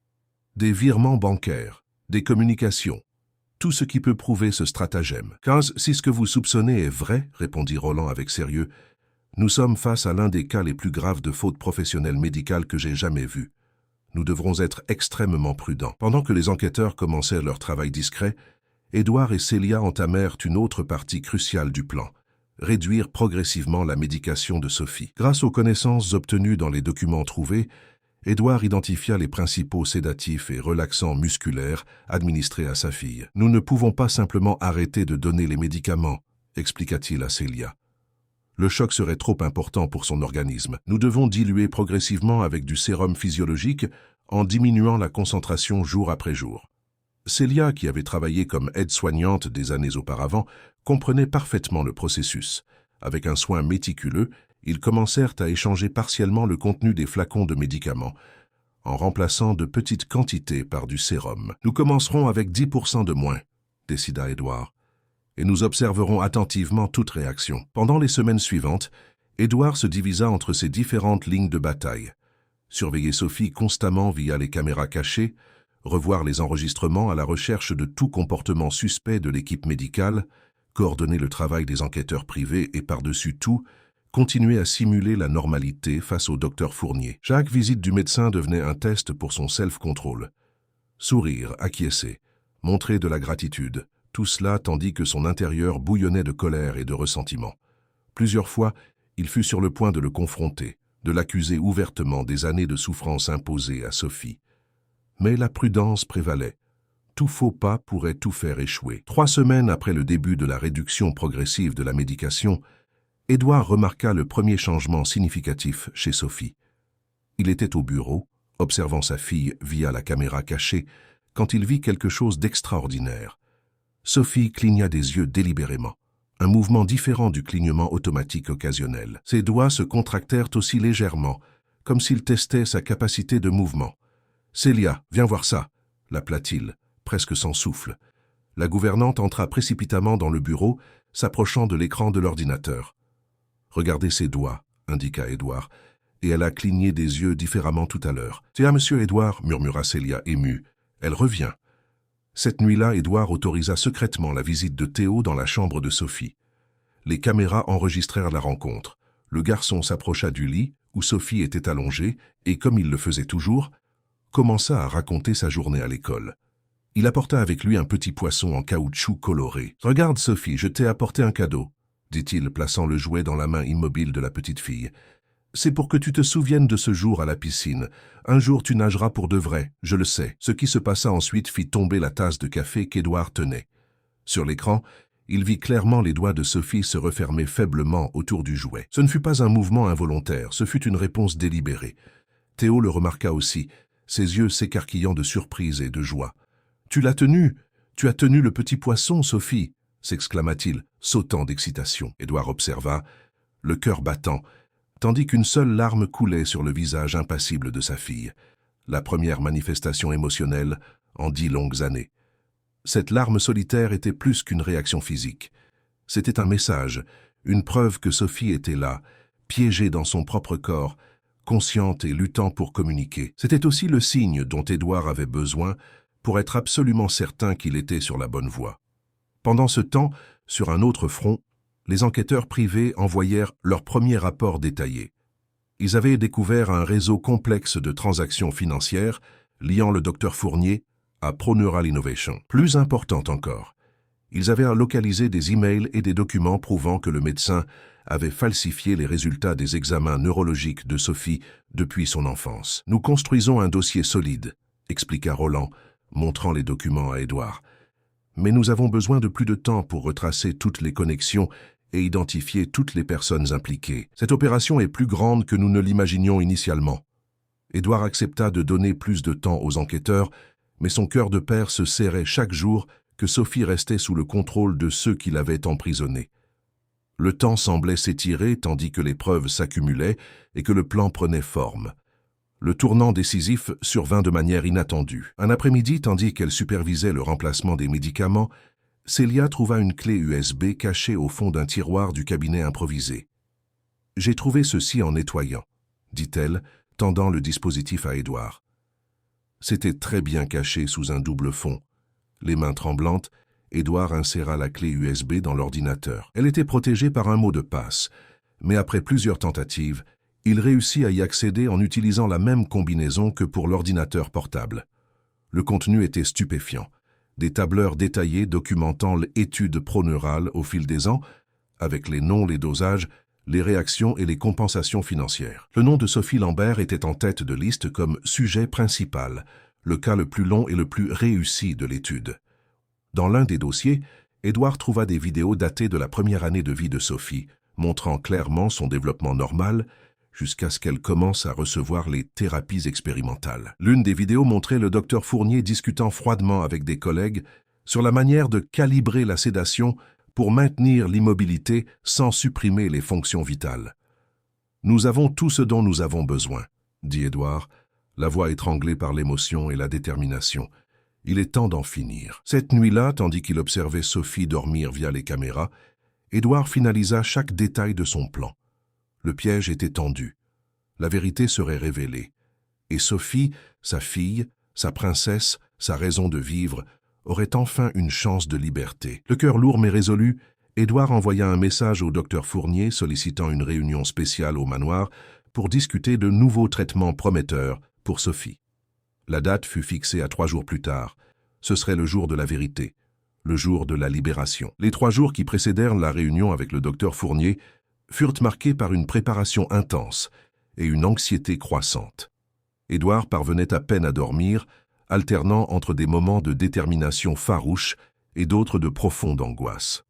« Des virements bancaires, des communications, tout ce qui peut prouver ce stratagème. »« Car si ce que vous soupçonnez est vrai, » répondit Roland avec sérieux, « nous sommes face à l'un des cas les plus graves de faute professionnelle médicale que j'ai jamais vu. Nous devrons être extrêmement prudents. » Pendant que les enquêteurs commençaient leur travail discret, Édouard et Célia entamèrent une autre partie cruciale du plan, réduire progressivement la médication de Sophie. Grâce aux connaissances obtenues dans les documents trouvés, Édouard identifia les principaux sédatifs et relaxants musculaires administrés à sa fille. « Nous ne pouvons pas simplement arrêter de donner les médicaments, » expliqua-t-il à Célia. « Le choc serait trop important pour son organisme. Nous devons diluer progressivement avec du sérum physiologique en diminuant la concentration jour après jour. » Célia, qui avait travaillé comme aide-soignante des années auparavant, comprenait parfaitement le processus. Avec un soin méticuleux, ils commencèrent à échanger partiellement le contenu des flacons de médicaments, en remplaçant de petites quantités par du sérum. « Nous commencerons avec 10% de moins, » décida Édouard, « et nous observerons attentivement toute réaction. » Pendant les semaines suivantes, Édouard se divisa entre ses différentes lignes de bataille. Surveiller Sophie constamment via les caméras cachées, revoir les enregistrements à la recherche de tout comportement suspect de l'équipe médicale, coordonner le travail des enquêteurs privés et par-dessus tout, continuer à simuler la normalité face au docteur Fournier. Chaque visite du médecin devenait un test pour son self-control. Sourire, acquiescer, montrer de la gratitude, tout cela tandis que son intérieur bouillonnait de colère et de ressentiment. Plusieurs fois, il fut sur le point de le confronter, de l'accuser ouvertement des années de souffrance imposées à Sophie. Mais la prudence prévalait. Tout faux pas pourrait tout faire échouer. 3 semaines après le début de la réduction progressive de la médication, Édouard remarqua le premier changement significatif chez Sophie. Il était au bureau, observant sa fille via la caméra cachée, quand il vit quelque chose d'extraordinaire. Sophie cligna des yeux délibérément, un mouvement différent du clignement automatique occasionnel. Ses doigts se contractèrent aussi légèrement, comme s'il testait sa capacité de mouvement. « Célia, viens voir ça !» l'appela-t-il, presque sans souffle. La gouvernante entra précipitamment dans le bureau, s'approchant de l'écran de l'ordinateur. « Regardez ses doigts, » indiqua Édouard, et elle a cligné des yeux différemment tout à l'heure. « Tiens, monsieur Édouard, » murmura Célia émue, « elle revient. » Cette nuit-là, Édouard autorisa secrètement la visite de Théo dans la chambre de Sophie. Les caméras enregistrèrent la rencontre. Le garçon s'approcha du lit, où Sophie était allongée, et comme il le faisait toujours, commença à raconter sa journée à l'école. Il apporta avec lui un petit poisson en caoutchouc coloré. « Regarde, Sophie, je t'ai apporté un cadeau, » dit-il, plaçant le jouet dans la main immobile de la petite fille. « C'est pour que tu te souviennes de ce jour à la piscine. Un jour tu nageras pour de vrai, je le sais. » Ce qui se passa ensuite fit tomber la tasse de café qu'Édouard tenait. Sur l'écran, Il vit clairement les doigts de Sophie se refermer faiblement autour du jouet. Ce ne fut pas un mouvement involontaire, ce fut une réponse délibérée. Théo le remarqua aussi, ses yeux s'écarquillant de surprise et de joie. « Tu l'as tenu! Tu as tenu le petit poisson, Sophie !» s'exclama-t-il, sautant d'excitation. Édouard observa, le cœur battant, tandis qu'une seule larme coulait sur le visage impassible de sa fille. La première manifestation émotionnelle en 10 longues années. Cette larme solitaire était plus qu'une réaction physique. C'était un message, une preuve que Sophie était là, piégée dans son propre corps, consciente et luttant pour communiquer. C'était aussi le signe dont Édouard avait besoin pour être absolument certain qu'il était sur la bonne voie. Pendant ce temps, sur un autre front, les enquêteurs privés envoyèrent leur premier rapport détaillé. Ils avaient découvert un réseau complexe de transactions financières liant le docteur Fournier à ProNeural Innovation. Plus important encore, ils avaient localisé des emails et des documents prouvant que le médecin avait falsifié les résultats des examens neurologiques de Sophie depuis son enfance. « Nous construisons un dossier solide », expliqua Roland, montrant les documents à Édouard. « Mais nous avons besoin de plus de temps pour retracer toutes les connexions et identifier toutes les personnes impliquées. Cette opération est plus grande que nous ne l'imaginions initialement. » Édouard accepta de donner plus de temps aux enquêteurs, mais son cœur de père se serrait chaque jour que Sophie restait sous le contrôle de ceux qui l'avaient emprisonnée. Le temps semblait s'étirer tandis que les preuves s'accumulaient et que le plan prenait forme. Le tournant décisif survint de manière inattendue. Un après-midi, tandis qu'elle supervisait le remplacement des médicaments, Célia trouva une clé USB cachée au fond d'un tiroir du cabinet improvisé. « J'ai trouvé ceci en nettoyant », dit-elle, tendant le dispositif à Édouard. C'était très bien caché sous un double fond. Les mains tremblantes, Édouard inséra la clé USB dans l'ordinateur. Elle était protégée par un mot de passe, mais après plusieurs tentatives, il réussit à y accéder en utilisant la même combinaison que pour l'ordinateur portable. Le contenu était stupéfiant. Des tableurs détaillés documentant l'étude ProNeural au fil des ans, avec les noms, les dosages, les réactions et les compensations financières. Le nom de Sophie Lambert était en tête de liste comme sujet principal, le cas le plus long et le plus réussi de l'étude. Dans l'un des dossiers, Édouard trouva des vidéos datées de la première année de vie de Sophie, montrant clairement son développement normal jusqu'à ce qu'elle commence à recevoir les thérapies expérimentales. L'une des vidéos montrait le docteur Fournier discutant froidement avec des collègues sur la manière de calibrer la sédation pour maintenir l'immobilité sans supprimer les fonctions vitales. « Nous avons tout ce dont nous avons besoin », dit Édouard, la voix étranglée par l'émotion et la détermination. « Il est temps d'en finir. » Cette nuit-là, tandis qu'il observait Sophie dormir via les caméras, Édouard finalisa chaque détail de son plan. Le piège était tendu. La vérité serait révélée. Et Sophie, sa fille, sa princesse, sa raison de vivre, aurait enfin une chance de liberté. Le cœur lourd mais résolu, Édouard envoya un message au docteur Fournier sollicitant une réunion spéciale au manoir pour discuter de nouveaux traitements prometteurs pour Sophie. La date fut fixée à 3 jours plus tard. Ce serait le jour de la vérité, le jour de la libération. Les 3 jours qui précédèrent la réunion avec le docteur Fournier furent marqués par une préparation intense et une anxiété croissante. Édouard parvenait à peine à dormir, alternant entre des moments de détermination farouche et d'autres de profonde angoisse.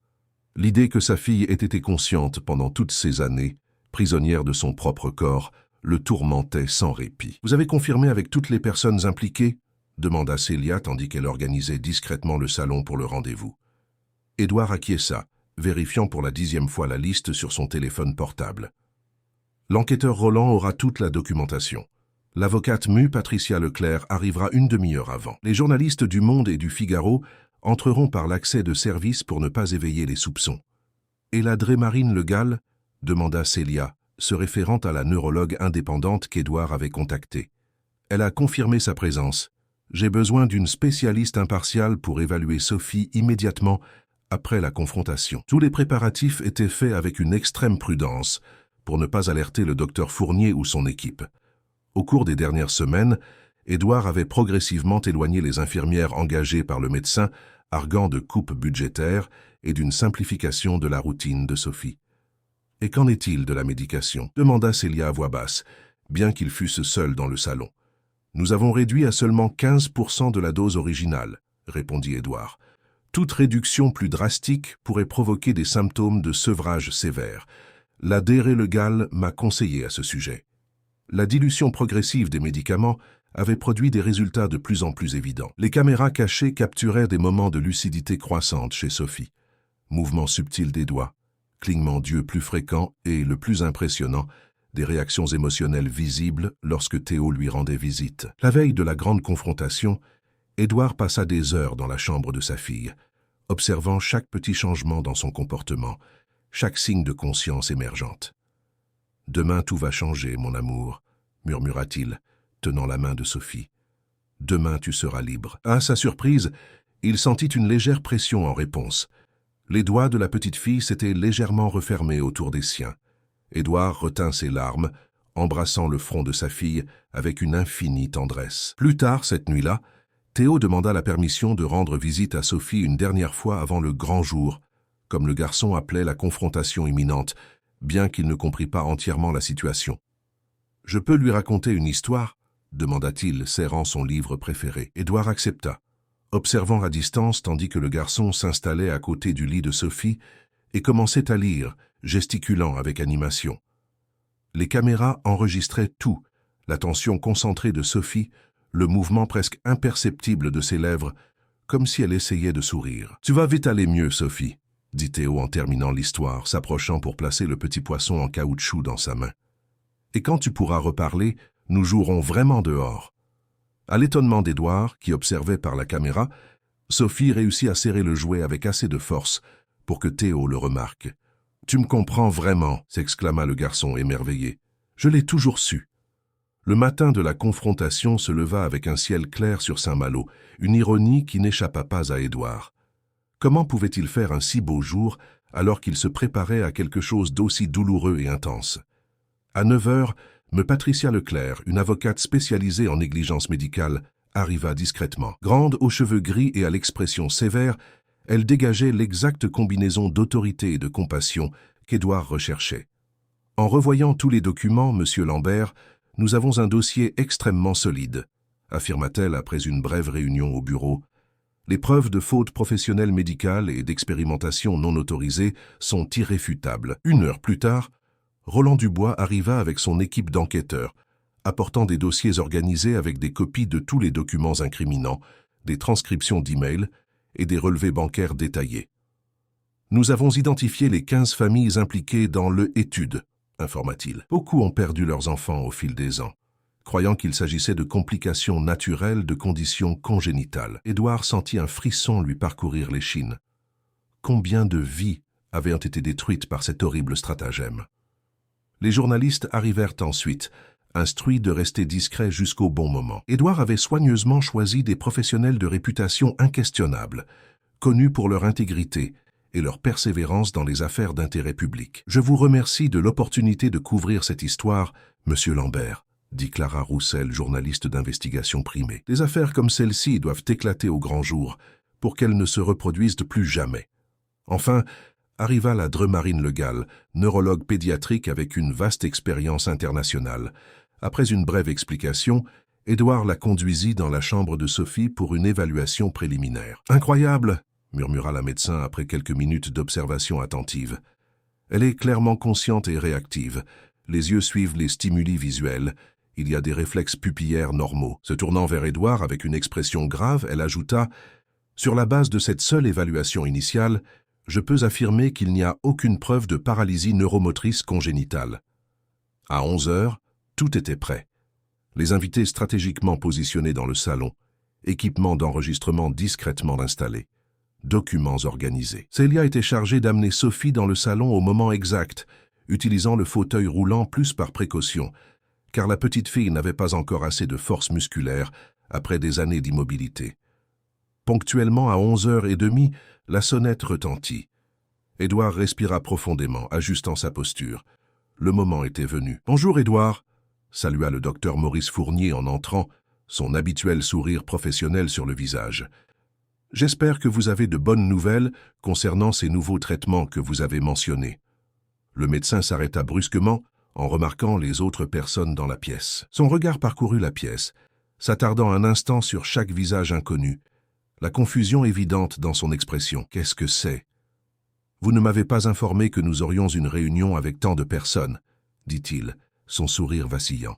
L'idée que sa fille ait été consciente pendant toutes ces années, prisonnière de son propre corps, le tourmentait sans répit. « Vous avez confirmé avec toutes les personnes impliquées ?» demanda Célia tandis qu'elle organisait discrètement le salon pour le rendez-vous. Édouard acquiesça, vérifiant pour la 10e fois la liste sur son téléphone portable. L'enquêteur Roland aura toute la documentation. L'avocate mue Patricia Leclerc arrivera une demi-heure avant. Les journalistes du Monde et du Figaro entreront par l'accès de service pour ne pas éveiller les soupçons. « Et la Drémarine Le Gall ?» demanda Célia, se référant à la neurologue indépendante qu'Édouard avait contactée. Elle a confirmé sa présence. « J'ai besoin d'une spécialiste impartiale pour évaluer Sophie immédiatement après la confrontation. » Tous les préparatifs étaient faits avec une extrême prudence pour ne pas alerter le docteur Fournier ou son équipe. Au cours des dernières semaines, Édouard avait progressivement éloigné les infirmières engagées par le médecin, arguant de coupes budgétaires et d'une simplification de la routine de Sophie. « Et qu'en est-il de la médication ?» demanda Célia à voix basse, bien qu'ils fussent seuls dans le salon. « Nous avons réduit à seulement 15% de la dose originale, » répondit Édouard. Toute réduction plus drastique pourrait provoquer des symptômes de sevrage sévère. La DR Le Gall m'a conseillé à ce sujet. La dilution progressive des médicaments avait produit des résultats de plus en plus évidents. Les caméras cachées capturaient des moments de lucidité croissante chez Sophie. Mouvements subtils des doigts, clignements d'yeux plus fréquents et, le plus impressionnant, des réactions émotionnelles visibles lorsque Théo lui rendait visite. La veille de la grande confrontation, Édouard passa des heures dans la chambre de sa fille, observant chaque petit changement dans son comportement, chaque signe de conscience émergente. « Demain tout va changer, mon amour », murmura-t-il, tenant la main de Sophie. « Demain tu seras libre. » À sa surprise, il sentit une légère pression en réponse. Les doigts de la petite fille s'étaient légèrement refermés autour des siens. Édouard retint ses larmes, embrassant le front de sa fille avec une infinie tendresse. Plus tard, cette nuit-là, Théo demanda la permission de rendre visite à Sophie une dernière fois avant le grand jour, comme le garçon appelait la confrontation imminente, bien qu'il ne comprit pas entièrement la situation. « Je peux lui raconter une histoire ?» demanda-t-il, serrant son livre préféré. Édouard accepta, observant à distance tandis que le garçon s'installait à côté du lit de Sophie et commençait à lire, gesticulant avec animation. Les caméras enregistraient tout, l'attention concentrée de Sophie, le mouvement presque imperceptible de ses lèvres, comme si elle essayait de sourire. « Tu vas vite aller mieux, Sophie », dit Théo en terminant l'histoire, s'approchant pour placer le petit poisson en caoutchouc dans sa main. « Et quand tu pourras reparler, nous jouerons vraiment dehors. » À l'étonnement d'Édouard, qui observait par la caméra, Sophie réussit à serrer le jouet avec assez de force pour que Théo le remarque. « Tu me comprends vraiment » s'exclama le garçon émerveillé. « Je l'ai toujours su. » Le matin de la confrontation se leva avec un ciel clair sur Saint-Malo, une ironie qui n'échappa pas à Édouard. Comment pouvait-il faire un si beau jour alors qu'il se préparait à quelque chose d'aussi douloureux et intense? À 9 heures, Patricia Leclerc, une avocate spécialisée en négligence médicale, arriva discrètement. Grande, aux cheveux gris et à l'expression sévère, elle dégageait l'exacte combinaison d'autorité et de compassion qu'Édouard recherchait. En revoyant tous les documents, Monsieur Lambert, nous avons un dossier extrêmement solide, affirma-t-elle après une brève réunion au bureau. Les preuves de faute professionnelle médicale et d'expérimentation non autorisée sont irréfutables. 1 heure plus tard, Roland Dubois arriva avec son équipe d'enquêteurs, apportant des dossiers organisés avec des copies de tous les documents incriminants, des transcriptions d'emails et des relevés bancaires détaillés. Nous avons identifié les 15 familles impliquées dans l'étude, informa-t-il. Beaucoup ont perdu leurs enfants au fil des ans, croyant qu'il s'agissait de complications naturelles de conditions congénitales. Édouard sentit un frisson lui parcourir l'échine. Combien de vies avaient été détruites par cet horrible stratagème? Les journalistes arrivèrent ensuite, instruits de rester discrets jusqu'au bon moment. Édouard avait soigneusement choisi des professionnels de réputation inquestionnable, connus pour leur intégrité et leur persévérance dans les affaires d'intérêt public. « Je vous remercie de l'opportunité de couvrir cette histoire, Monsieur Lambert », dit Clara Roussel, journaliste d'investigation primée. « Des affaires comme celle-ci doivent éclater au grand jour pour qu'elles ne se reproduisent plus jamais. » Enfin, arriva la Dremarine Le Gall, neurologue pédiatrique avec une vaste expérience internationale. Après une brève explication, Édouard la conduisit dans la chambre de Sophie pour une évaluation préliminaire. « Incroyable !» murmura la médecin après quelques minutes d'observation attentive. « Elle est clairement consciente et réactive. Les yeux suivent les stimuli visuels. Il y a des réflexes pupillaires normaux. » Se tournant vers Édouard avec une expression grave, elle ajouta « Sur la base de cette seule évaluation initiale, je peux affirmer qu'il n'y a aucune preuve de paralysie neuromotrice congénitale. » À 11 heures, tout était prêt. Les invités stratégiquement positionnés dans le salon, équipements d'enregistrement discrètement installés, documents organisés. Célia était chargée d'amener Sophie dans le salon au moment exact, utilisant le fauteuil roulant plus par précaution, car la petite fille n'avait pas encore assez de force musculaire après des années d'immobilité. Ponctuellement à 11h30, la sonnette retentit. Édouard respira profondément, ajustant sa posture. Le moment était venu. « Bonjour, Édouard !» salua le docteur Maurice Fournier en entrant, son habituel sourire professionnel sur le visage. « J'espère que vous avez de bonnes nouvelles concernant ces nouveaux traitements que vous avez mentionnés. » Le médecin s'arrêta brusquement en remarquant les autres personnes dans la pièce. Son regard parcourut la pièce, s'attardant un instant sur chaque visage inconnu, la confusion évidente dans son expression. « Qu'est-ce que c'est ? Vous ne m'avez pas informé que nous aurions une réunion avec tant de personnes, dit-il, son sourire vacillant.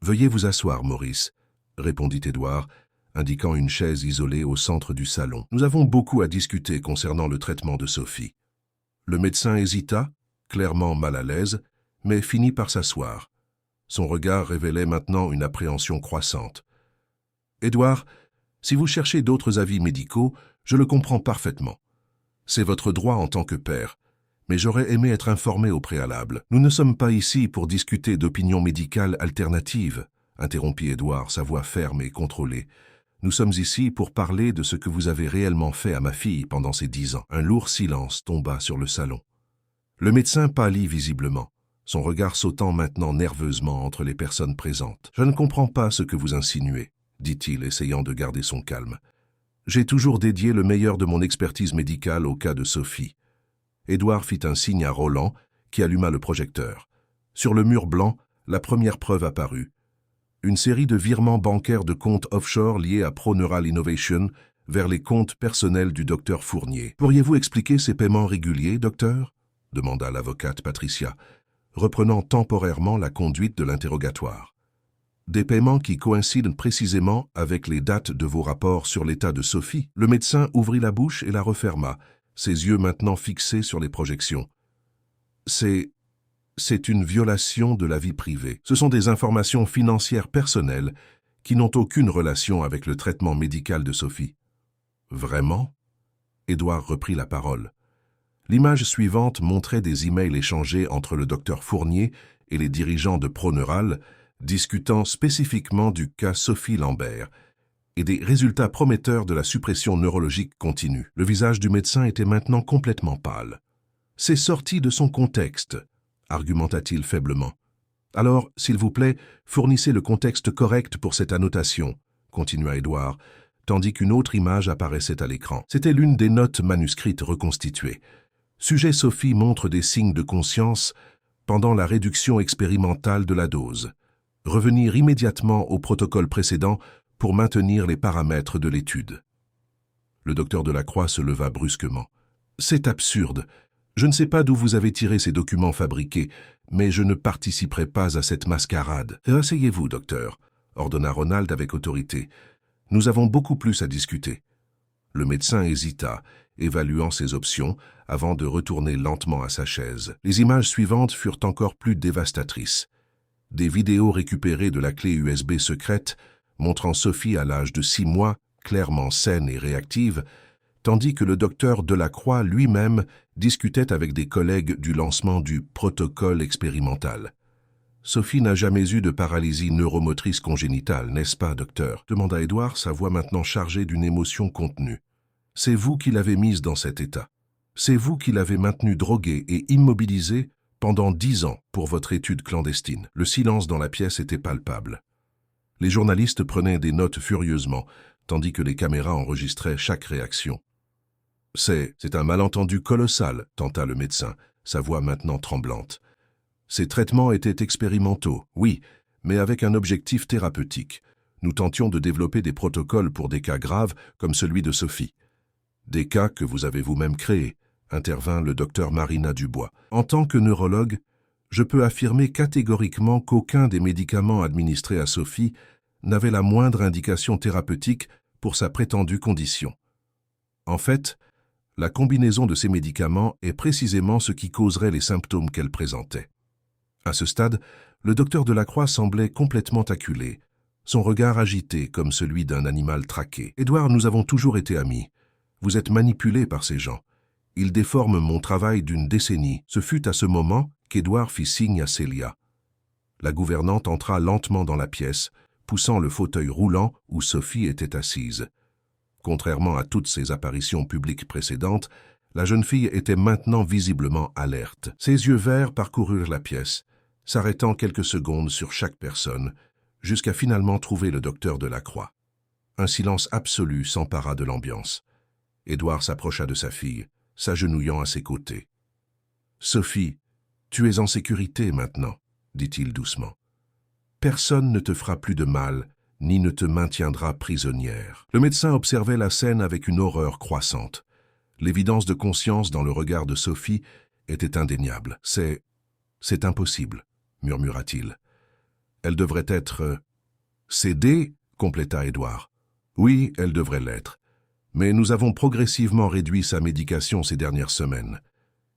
Veuillez vous asseoir, Maurice, répondit Édouard, indiquant une chaise isolée au centre du salon. Nous avons beaucoup à discuter concernant le traitement de Sophie. Le médecin hésita, clairement mal à l'aise, mais finit par s'asseoir. Son regard révélait maintenant une appréhension croissante. Édouard, si vous cherchez d'autres avis médicaux, je le comprends parfaitement. C'est votre droit en tant que père, mais j'aurais aimé être informé au préalable. Nous ne sommes pas ici pour discuter d'opinions médicales alternatives, interrompit Édouard, sa voix ferme et contrôlée. Nous sommes ici pour parler de ce que vous avez réellement fait à ma fille pendant ces 10 ans. Un lourd silence tomba sur le salon. Le médecin pâlit visiblement, son regard sautant maintenant nerveusement entre les personnes présentes. « Je ne comprends pas ce que vous insinuez, » dit-il, essayant de garder son calme. « J'ai toujours dédié le meilleur de mon expertise médicale au cas de Sophie. » Édouard fit un signe à Roland, qui alluma le projecteur. Sur le mur blanc, la première preuve apparut. Une série de virements bancaires de comptes offshore liés à ProNeural Innovation vers les comptes personnels du docteur Fournier. « Pourriez-vous expliquer ces paiements réguliers, docteur ?» demanda l'avocate Patricia, reprenant temporairement la conduite de l'interrogatoire. « Des paiements qui coïncident précisément avec les dates de vos rapports sur l'état de Sophie. » Le médecin ouvrit la bouche et la referma, ses yeux maintenant fixés sur les projections. « C'est une violation de la vie privée. Ce sont des informations financières personnelles qui n'ont aucune relation avec le traitement médical de Sophie. » « Vraiment ?» Édouard reprit la parole. L'image suivante montrait des emails échangés entre le docteur Fournier et les dirigeants de ProNeural, discutant spécifiquement du cas Sophie Lambert et des résultats prometteurs de la suppression neurologique continue. Le visage du médecin était maintenant complètement pâle. « C'est sorti de son contexte, » argumenta-t-il faiblement. « Alors, s'il vous plaît, fournissez le contexte correct pour cette annotation, » continua Édouard, tandis qu'une autre image apparaissait à l'écran. C'était l'une des notes manuscrites reconstituées. Sujet Sophie montre des signes de conscience pendant la réduction expérimentale de la dose. Revenir immédiatement au protocole précédent pour maintenir les paramètres de l'étude. Le docteur Delacroix se leva brusquement. « C'est absurde. Je ne sais pas d'où vous avez tiré ces documents fabriqués, mais je ne participerai pas à cette mascarade. Asseyez-vous, docteur, » ordonna Ronald avec autorité. « Nous avons beaucoup plus à discuter. » Le médecin hésita, évaluant ses options, avant de retourner lentement à sa chaise. Les images suivantes furent encore plus dévastatrices. Des vidéos récupérées de la clé USB secrète, montrant Sophie à l'âge de 6 mois, clairement saine et réactive, tandis que le docteur Delacroix lui-même discutait avec des collègues du lancement du protocole expérimental. « Sophie n'a jamais eu de paralysie neuromotrice congénitale, n'est-ce pas, docteur ?» demanda Édouard, sa voix maintenant chargée d'une émotion contenue. « C'est vous qui l'avez mise dans cet état. C'est vous qui l'avez maintenue droguée et immobilisée pendant 10 ans pour votre étude clandestine. » Le silence dans la pièce était palpable. Les journalistes prenaient des notes furieusement, tandis que les caméras enregistraient chaque réaction. « C'est un malentendu colossal, » tenta le médecin, sa voix maintenant tremblante. « Ces traitements étaient expérimentaux, oui, mais avec un objectif thérapeutique. Nous tentions de développer des protocoles pour des cas graves comme celui de Sophie. Des cas que vous avez vous-même créés, » intervint le docteur Marina Dubois. « En tant que neurologue, je peux affirmer catégoriquement qu'aucun des médicaments administrés à Sophie n'avait la moindre indication thérapeutique pour sa prétendue condition. En fait, la combinaison de ces médicaments est précisément ce qui causerait les symptômes qu'elle présentait. » À ce stade, le docteur Delacroix semblait complètement acculé, son regard agité comme celui d'un animal traqué. « Édouard, nous avons toujours été amis. Vous êtes manipulé par ces gens. Ils déforment mon travail d'une décennie. » Ce fut à ce moment qu'Édouard fit signe à Célia. La gouvernante entra lentement dans la pièce, poussant le fauteuil roulant où Sophie était assise. Contrairement à toutes ses apparitions publiques précédentes, la jeune fille était maintenant visiblement alerte. Ses yeux verts parcoururent la pièce, s'arrêtant quelques secondes sur chaque personne, jusqu'à finalement trouver le docteur Delacroix. Un silence absolu s'empara de l'ambiance. Édouard s'approcha de sa fille, s'agenouillant à ses côtés. « Sophie, tu es en sécurité maintenant, » dit-il doucement. « Personne ne te fera plus de mal, ni ne te maintiendra prisonnière. Le médecin observait la scène avec une horreur croissante. L'évidence de conscience dans le regard de Sophie était indéniable. « C'est impossible », murmura-t-il. « Elle devrait être... cédée » compléta Édouard. « Oui, elle devrait l'être. Mais nous avons progressivement réduit sa médication ces dernières semaines.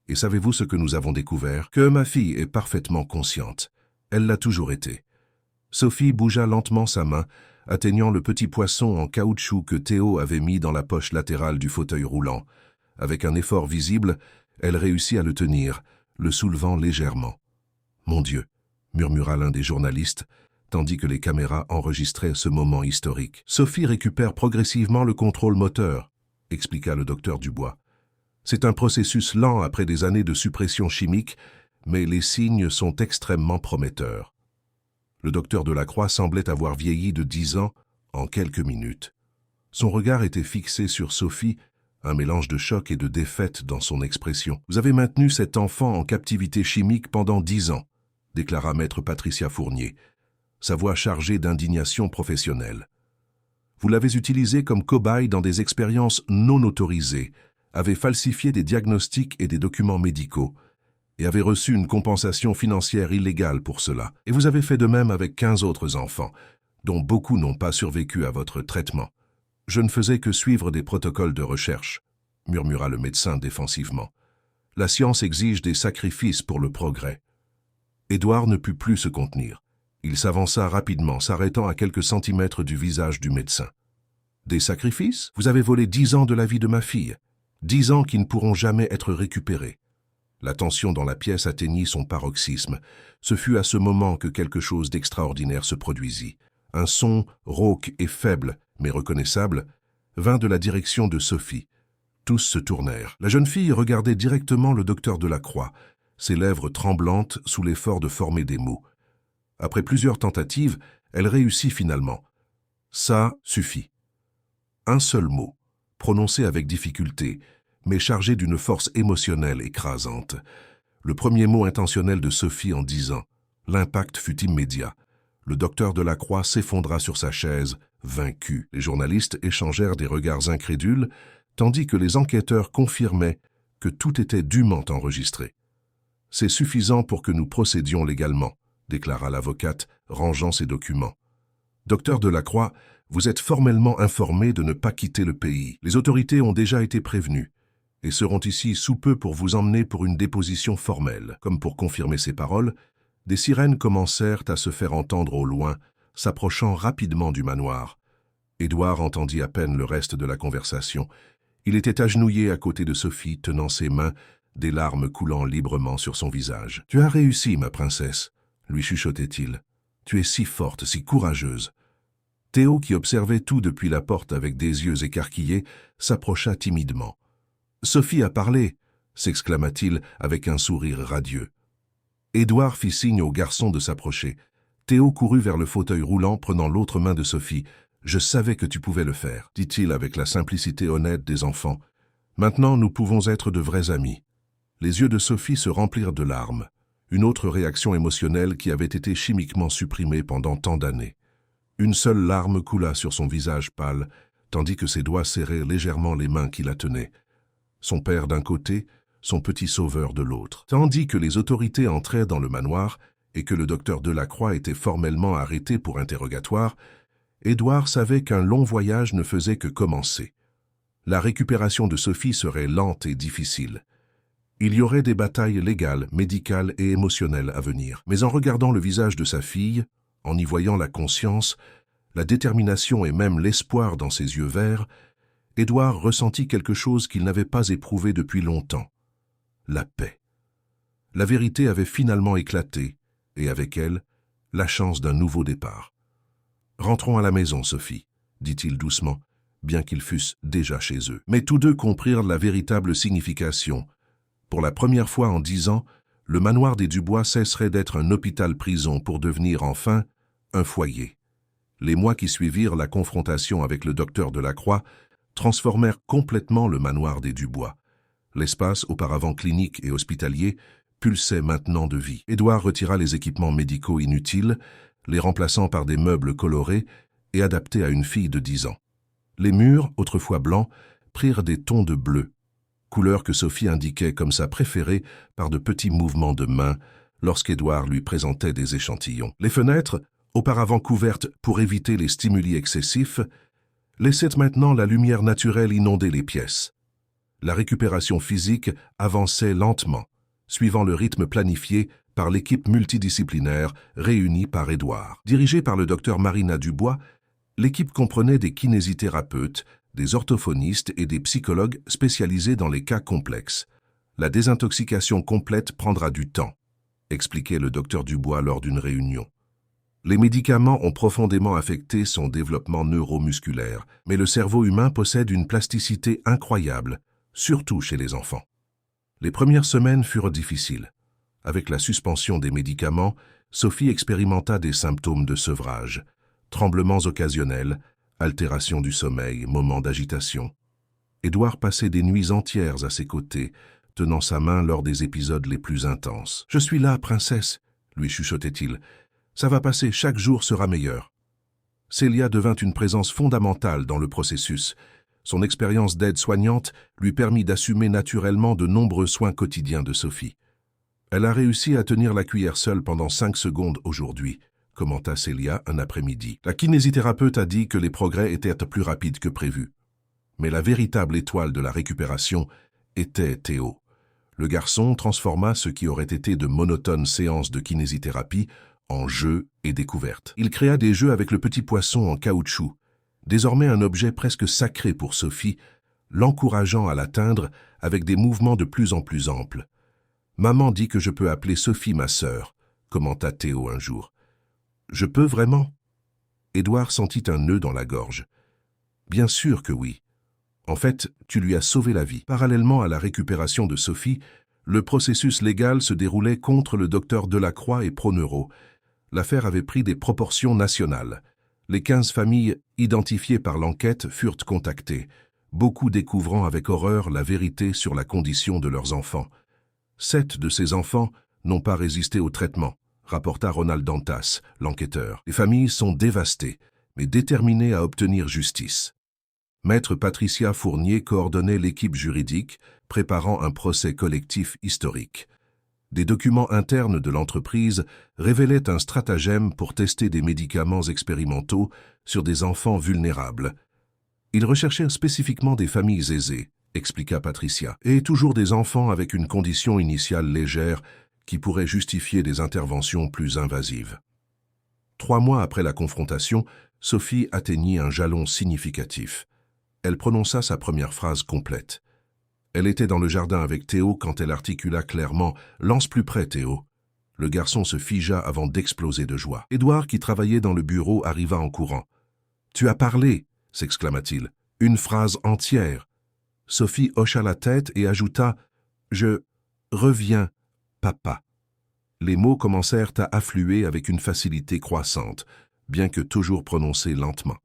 Et savez-vous ce que nous avons découvert? Que ma fille est parfaitement consciente. Elle l'a toujours été. » Sophie bougea lentement sa main, atteignant le petit poisson en caoutchouc que Théo avait mis dans la poche latérale du fauteuil roulant. Avec un effort visible, elle réussit à le tenir, le soulevant légèrement. « Mon Dieu !» murmura l'un des journalistes, tandis que les caméras enregistraient ce moment historique. « Sophie récupère progressivement le contrôle moteur », expliqua le docteur Dubois. « C'est un processus lent après des années de suppression chimique, mais les signes sont extrêmement prometteurs. » Le docteur Delacroix semblait avoir vieilli de 10 ans en quelques minutes. Son regard était fixé sur Sophie, un mélange de choc et de défaite dans son expression. « Vous avez maintenu cet enfant en captivité chimique pendant 10 ans, déclara maître Patricia Fournier, sa voix chargée d'indignation professionnelle. Vous l'avez utilisé comme cobaye dans des expériences non autorisées, avez falsifié des diagnostics et des documents médicaux, et avez reçu une compensation financière illégale pour cela. Et vous avez fait de même avec 15 autres enfants, dont beaucoup n'ont pas survécu à votre traitement. Je ne faisais que suivre des protocoles de recherche, murmura le médecin défensivement. La science exige des sacrifices pour le progrès. Édouard ne put plus se contenir. Il s'avança rapidement, s'arrêtant à quelques centimètres du visage du médecin. Des sacrifices? Vous avez volé 10 ans de la vie de ma fille. 10 ans qui ne pourront jamais être récupérés. La tension dans la pièce atteignit son paroxysme. Ce fut à ce moment que quelque chose d'extraordinaire se produisit. Un son rauque et faible, mais reconnaissable, vint de la direction de Sophie. Tous se tournèrent. La jeune fille regardait directement le docteur Delacroix, ses lèvres tremblantes sous l'effort de former des mots. Après plusieurs tentatives, elle réussit finalement. « Ça suffit. » Un seul mot, prononcé avec difficulté, mais chargé d'une force émotionnelle écrasante. Le premier mot intentionnel de Sophie en 10 ans. L'impact fut immédiat. Le docteur Delacroix s'effondra sur sa chaise, vaincu. Les journalistes échangèrent des regards incrédules, tandis que les enquêteurs confirmaient que tout était dûment enregistré. « C'est suffisant pour que nous procédions légalement », déclara l'avocate, rangeant ses documents. « Docteur Delacroix, vous êtes formellement informé de ne pas quitter le pays. Les autorités ont déjà été prévenues et seront ici sous peu pour vous emmener pour une déposition formelle. » Comme pour confirmer ces paroles, des sirènes commencèrent à se faire entendre au loin, s'approchant rapidement du manoir. Édouard entendit à peine le reste de la conversation. Il était agenouillé à côté de Sophie, tenant ses mains, des larmes coulant librement sur son visage. « Tu as réussi, ma princesse », lui chuchotait-il. « Tu es si forte, si courageuse. » Théo, qui observait tout depuis la porte avec des yeux écarquillés, s'approcha timidement. « Sophie a parlé !» s'exclama-t-il avec un sourire radieux. Édouard fit signe au garçon de s'approcher. Théo courut vers le fauteuil roulant, prenant l'autre main de Sophie. « Je savais que tu pouvais le faire », dit-il avec la simplicité honnête des enfants. « Maintenant, nous pouvons être de vrais amis. » Les yeux de Sophie se remplirent de larmes, une autre réaction émotionnelle qui avait été chimiquement supprimée pendant tant d'années. Une seule larme coula sur son visage pâle, tandis que ses doigts serraient légèrement les mains qui la tenaient. Son père d'un côté, son petit sauveur de l'autre. Tandis que les autorités entraient dans le manoir et que le docteur Delacroix était formellement arrêté pour interrogatoire, Édouard savait qu'un long voyage ne faisait que commencer. La récupération de Sophie serait lente et difficile. Il y aurait des batailles légales, médicales et émotionnelles à venir. Mais en regardant le visage de sa fille, en y voyant la conscience, la détermination et même l'espoir dans ses yeux verts, Édouard ressentit quelque chose qu'il n'avait pas éprouvé depuis longtemps. La paix. La vérité avait finalement éclaté, et avec elle, la chance d'un nouveau départ. « Rentrons à la maison, Sophie », dit-il doucement, bien qu'ils fussent déjà chez eux. Mais tous deux comprirent la véritable signification. Pour la première fois en 10 ans, le manoir des Dubois cesserait d'être un hôpital-prison pour devenir enfin un foyer. Les mois qui suivirent la confrontation avec le docteur Delacroix transformèrent complètement le manoir des Dubois. L'espace, auparavant clinique et hospitalier, pulsait maintenant de vie. Édouard retira les équipements médicaux inutiles, les remplaçant par des meubles colorés, et adapté à une fille de 10 ans. Les murs, autrefois blancs, prirent des tons de bleu, couleur que Sophie indiquait comme sa préférée par de petits mouvements de main lorsqu'Édouard lui présentait des échantillons. Les fenêtres, auparavant couvertes pour éviter les stimuli excessifs, laissaient maintenant la lumière naturelle inonder les pièces. La récupération physique avançait lentement, suivant le rythme planifié par l'équipe multidisciplinaire réunie par Édouard. Dirigée par le docteur Marina Dubois, l'équipe comprenait des kinésithérapeutes, des orthophonistes et des psychologues spécialisés dans les cas complexes. La désintoxication complète prendra du temps, expliquait le docteur Dubois lors d'une réunion. Les médicaments ont profondément affecté son développement neuromusculaire, mais le cerveau humain possède une plasticité incroyable, surtout chez les enfants. Les premières semaines furent difficiles. Avec la suspension des médicaments, Sophie expérimenta des symptômes de sevrage, tremblements occasionnels, altération du sommeil, moments d'agitation. Édouard passait des nuits entières à ses côtés, tenant sa main lors des épisodes les plus intenses. « Je suis là, princesse !» lui chuchotait-il. « Ça va passer, chaque jour sera meilleur. » Célia devint une présence fondamentale dans le processus. Son expérience d'aide-soignante lui permit d'assumer naturellement de nombreux soins quotidiens de Sophie. « Elle a réussi à tenir la cuillère seule pendant 5 secondes aujourd'hui », commenta Célia un après-midi. La kinésithérapeute a dit que les progrès étaient plus rapides que prévu. Mais la véritable étoile de la récupération était Théo. Le garçon transforma ce qui aurait été de monotones séances de kinésithérapie en jeux et découvertes. Il créa des jeux avec le petit poisson en caoutchouc, désormais un objet presque sacré pour Sophie, l'encourageant à l'atteindre avec des mouvements de plus en plus amples. « Maman dit que je peux appeler Sophie ma sœur », commenta Théo un jour. « Je peux vraiment ?» Édouard sentit un nœud dans la gorge. « Bien sûr que oui. En fait, tu lui as sauvé la vie. » Parallèlement à la récupération de Sophie, le processus légal se déroulait contre le docteur Delacroix et Proneuro. L'affaire avait pris des proportions nationales. Les 15 familles identifiées par l'enquête furent contactées, beaucoup découvrant avec horreur la vérité sur la condition de leurs enfants. 7 de ces enfants n'ont pas résisté au traitement, rapporta Ronald Dantas, l'enquêteur. Les familles sont dévastées, mais déterminées à obtenir justice. Maître Patricia Fournier coordonnait l'équipe juridique, préparant un procès collectif historique. Des documents internes de l'entreprise révélaient un stratagème pour tester des médicaments expérimentaux sur des enfants vulnérables. Ils recherchèrent spécifiquement des familles aisées, expliqua Patricia, et toujours des enfants avec une condition initiale légère qui pourrait justifier des interventions plus invasives. 3 mois après la confrontation, Sophie atteignit un jalon significatif. Elle prononça sa première phrase complète. Elle était dans le jardin avec Théo quand elle articula clairement « Lance plus près, Théo ». Le garçon se figea avant d'exploser de joie. Édouard, qui travaillait dans le bureau, arriva en courant. « Tu as parlé !» s'exclama-t-il. « Une phrase entière !» Sophie hocha la tête et ajouta « Je reviens, papa ». Les mots commencèrent à affluer avec une facilité croissante, bien que toujours prononcés lentement.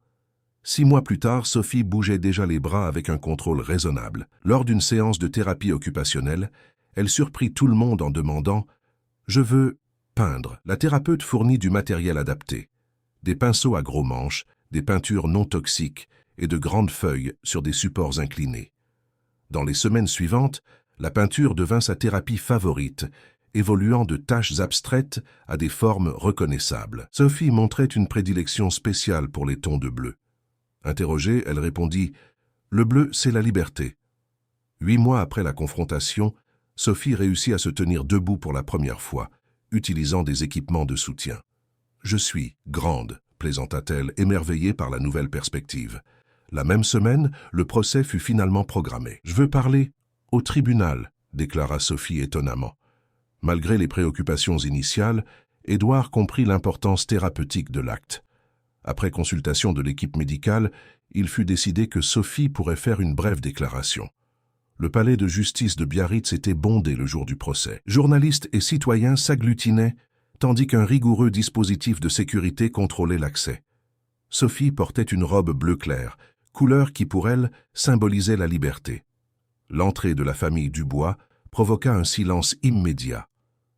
6 mois plus tard, Sophie bougeait déjà les bras avec un contrôle raisonnable. Lors d'une séance de thérapie occupationnelle, elle surprit tout le monde en demandant « Je veux peindre ». La thérapeute fournit du matériel adapté, des pinceaux à gros manches, des peintures non toxiques et de grandes feuilles sur des supports inclinés. Dans les semaines suivantes, la peinture devint sa thérapie favorite, évoluant de tâches abstraites à des formes reconnaissables. Sophie montrait une prédilection spéciale pour les tons de bleu. Interrogée, elle répondit « Le bleu, c'est la liberté ». 8 mois après la confrontation, Sophie réussit à se tenir debout pour la première fois, utilisant des équipements de soutien. « Je suis grande », plaisanta-t-elle, émerveillée par la nouvelle perspective. La même semaine, le procès fut finalement programmé. « Je veux parler au tribunal », déclara Sophie étonnamment. Malgré les préoccupations initiales, Édouard comprit l'importance thérapeutique de l'acte. Après consultation de l'équipe médicale, il fut décidé que Sophie pourrait faire une brève déclaration. Le palais de justice de Biarritz était bondé le jour du procès. Journalistes et citoyens s'agglutinaient, tandis qu'un rigoureux dispositif de sécurité contrôlait l'accès. Sophie portait une robe bleu clair, couleur qui pour elle symbolisait la liberté. L'entrée de la famille Dubois provoqua un silence immédiat.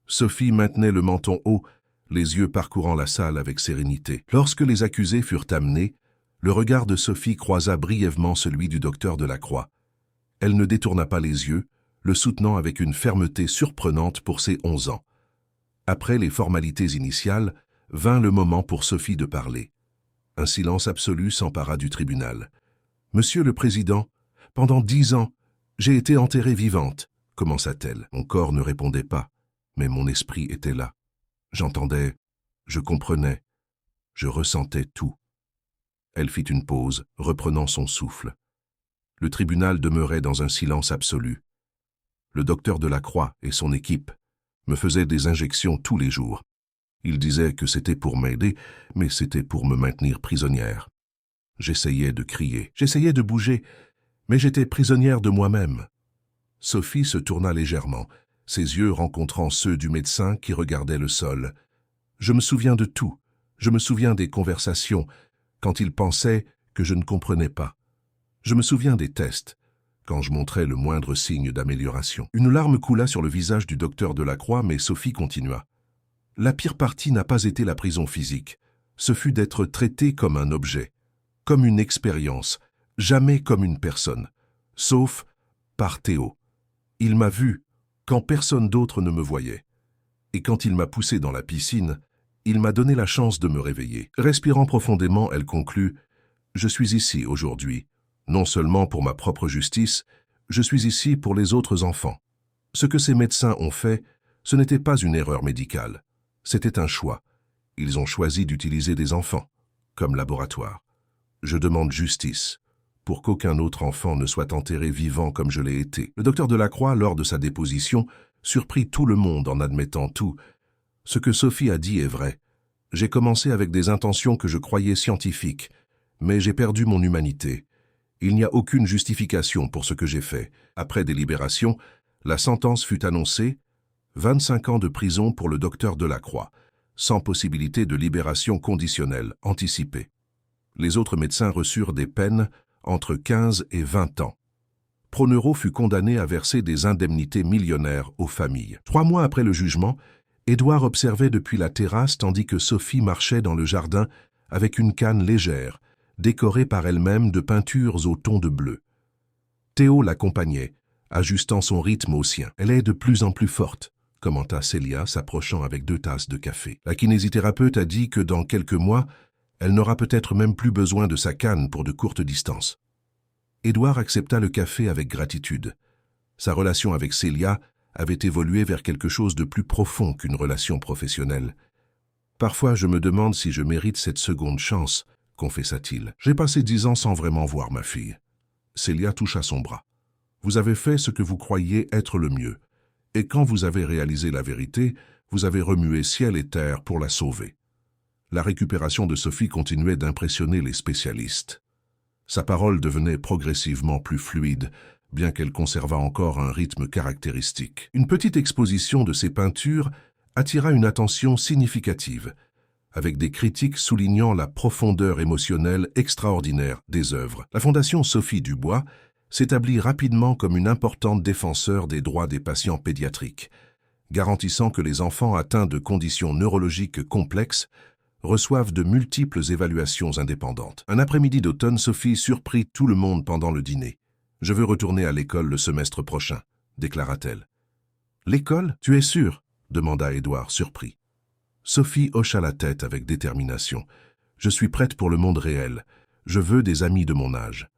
Sophie maintenait le menton haut, les yeux parcourant la salle avec sérénité. Lorsque les accusés furent amenés, Le regard de Sophie croisa brièvement celui du docteur Delacroix. Elle ne détourna pas les yeux, le soutenant avec une fermeté surprenante pour ses 11 ans. Après les formalités initiales, vint le moment pour Sophie de parler. Un silence absolu s'empara du tribunal. « Monsieur le Président, pendant 10 ans, j'ai été enterrée vivante, » commença-t-elle. Mon corps ne répondait pas, mais mon esprit était là. J'entendais, je comprenais, je ressentais tout. Elle fit une pause, reprenant son souffle. Le tribunal demeurait dans un silence absolu. Le docteur Delacroix et son équipe me faisaient des injections tous les jours. Ils disaient que c'était pour m'aider, mais c'était pour me maintenir prisonnière. J'essayais de crier, j'essayais de bouger, mais j'étais prisonnière de moi-même. Sophie se tourna légèrement, ses yeux rencontrant ceux du médecin qui regardait le sol. Je me souviens de tout. Je me souviens des conversations, quand il pensait que je ne comprenais pas. Je me souviens des tests, quand je montrais le moindre signe d'amélioration. Une larme coula sur le visage du docteur Delacroix, mais Sophie continua. La pire partie n'a pas été la prison physique. Ce fut d'être traité comme un objet, comme une expérience, jamais comme une personne, sauf par Théo. Il m'a vu quand personne d'autre ne me voyait. Et quand il m'a poussé dans la piscine, il m'a donné la chance de me réveiller. Respirant profondément, elle conclut « Je suis ici aujourd'hui, non seulement pour ma propre justice, je suis ici pour les autres enfants. Ce que ces médecins ont fait, ce n'était pas une erreur médicale, c'était un choix. Ils ont choisi d'utiliser des enfants, comme laboratoire. Je demande justice, pour qu'aucun autre enfant ne soit enterré vivant comme je l'ai été. » Le docteur Delacroix, lors de sa déposition, surprit tout le monde en admettant tout. « Ce que Sophie a dit est vrai. J'ai commencé avec des intentions que je croyais scientifiques, mais j'ai perdu mon humanité. Il n'y a aucune justification pour ce que j'ai fait. » Après délibération, la sentence fut annoncée, 25 ans de prison pour le docteur Delacroix, sans possibilité de libération conditionnelle anticipée. Les autres médecins reçurent des peines entre 15 et 20 ans. Proneuro fut condamné à verser des indemnités millionnaires aux familles. 3 mois après le jugement, Édouard observait depuis la terrasse tandis que Sophie marchait dans le jardin avec une canne légère, décorée par elle-même de peintures au ton de bleu. Théo l'accompagnait, ajustant son rythme au sien. « Elle est de plus en plus forte », commenta Célia, s'approchant avec 2 tasses de café. La kinésithérapeute a dit que dans quelques mois, elle n'aura peut-être même plus besoin de sa canne pour de courtes distances. Édouard accepta le café avec gratitude. Sa relation avec Célia avait évolué vers quelque chose de plus profond qu'une relation professionnelle. « Parfois, je me demande si je mérite cette seconde chance », confessa-t-il. « J'ai passé 10 ans sans vraiment voir ma fille. » Célia toucha son bras. « Vous avez fait ce que vous croyiez être le mieux. Et quand vous avez réalisé la vérité, vous avez remué ciel et terre pour la sauver. » La récupération de Sophie continuait d'impressionner les spécialistes. Sa parole devenait progressivement plus fluide, bien qu'elle conservât encore un rythme caractéristique. Une petite exposition de ses peintures attira une attention significative, avec des critiques soulignant la profondeur émotionnelle extraordinaire des œuvres. La Fondation Sophie Dubois s'établit rapidement comme une importante défenseur des droits des patients pédiatriques, garantissant que les enfants atteints de conditions neurologiques complexes reçoivent de multiples évaluations indépendantes. Un après-midi d'automne, Sophie surprit tout le monde pendant le dîner. « Je veux retourner à l'école le semestre prochain », déclara-t-elle. « L'école, tu es sûre ?» demanda Édouard, surpris. Sophie hocha la tête avec détermination. « Je suis prête pour le monde réel. Je veux des amis de mon âge. »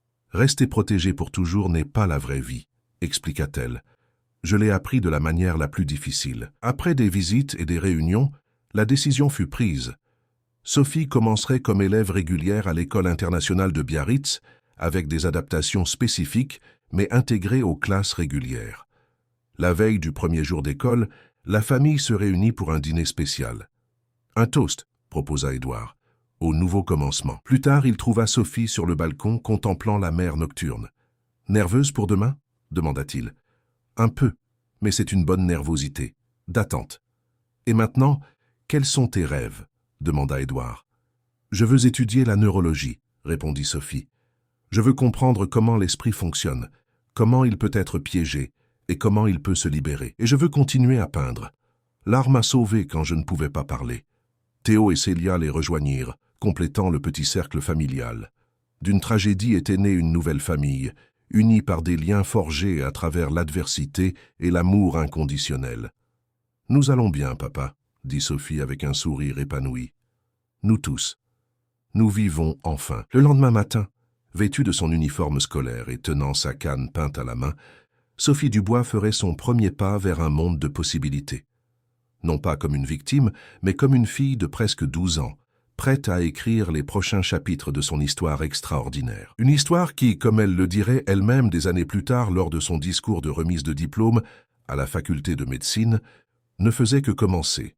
« Rester protégée pour toujours n'est pas la vraie vie, » expliqua-t-elle. « Je l'ai appris de la manière la plus difficile. » Après des visites et des réunions, la décision fut prise. Sophie commencerait comme élève régulière à l'école internationale de Biarritz, avec des adaptations spécifiques, mais intégrées aux classes régulières. La veille du premier jour d'école, la famille se réunit pour un dîner spécial. « Un toast », proposa Édouard, au nouveau commencement. Plus tard, il trouva Sophie sur le balcon contemplant la mer nocturne. « Nerveuse pour demain » demanda-t-il. « Un peu, mais c'est une bonne nervosité, d'attente. »« Et maintenant, quels sont tes rêves » demanda Édouard. « Je veux étudier la neurologie » répondit Sophie. « Je veux comprendre comment l'esprit fonctionne, comment il peut être piégé et comment il peut se libérer. Et je veux continuer à peindre. L'art m'a sauvé quand je ne pouvais pas parler. » Théo et Célia les rejoignirent, complétant le petit cercle familial. D'une tragédie était née une nouvelle famille, unie par des liens forgés à travers l'adversité et l'amour inconditionnel. « Nous allons bien, papa, » dit Sophie avec un sourire épanoui. « Nous tous. Nous vivons enfin. » Le lendemain matin, vêtue de son uniforme scolaire et tenant sa canne peinte à la main, Sophie Dubois ferait son premier pas vers un monde de possibilités. Non pas comme une victime, mais comme une fille de presque 12 ans, prête à écrire les prochains chapitres de son histoire extraordinaire. Une histoire qui, comme elle le dirait elle-même des années plus tard lors de son discours de remise de diplôme à la faculté de médecine, ne faisait que commencer.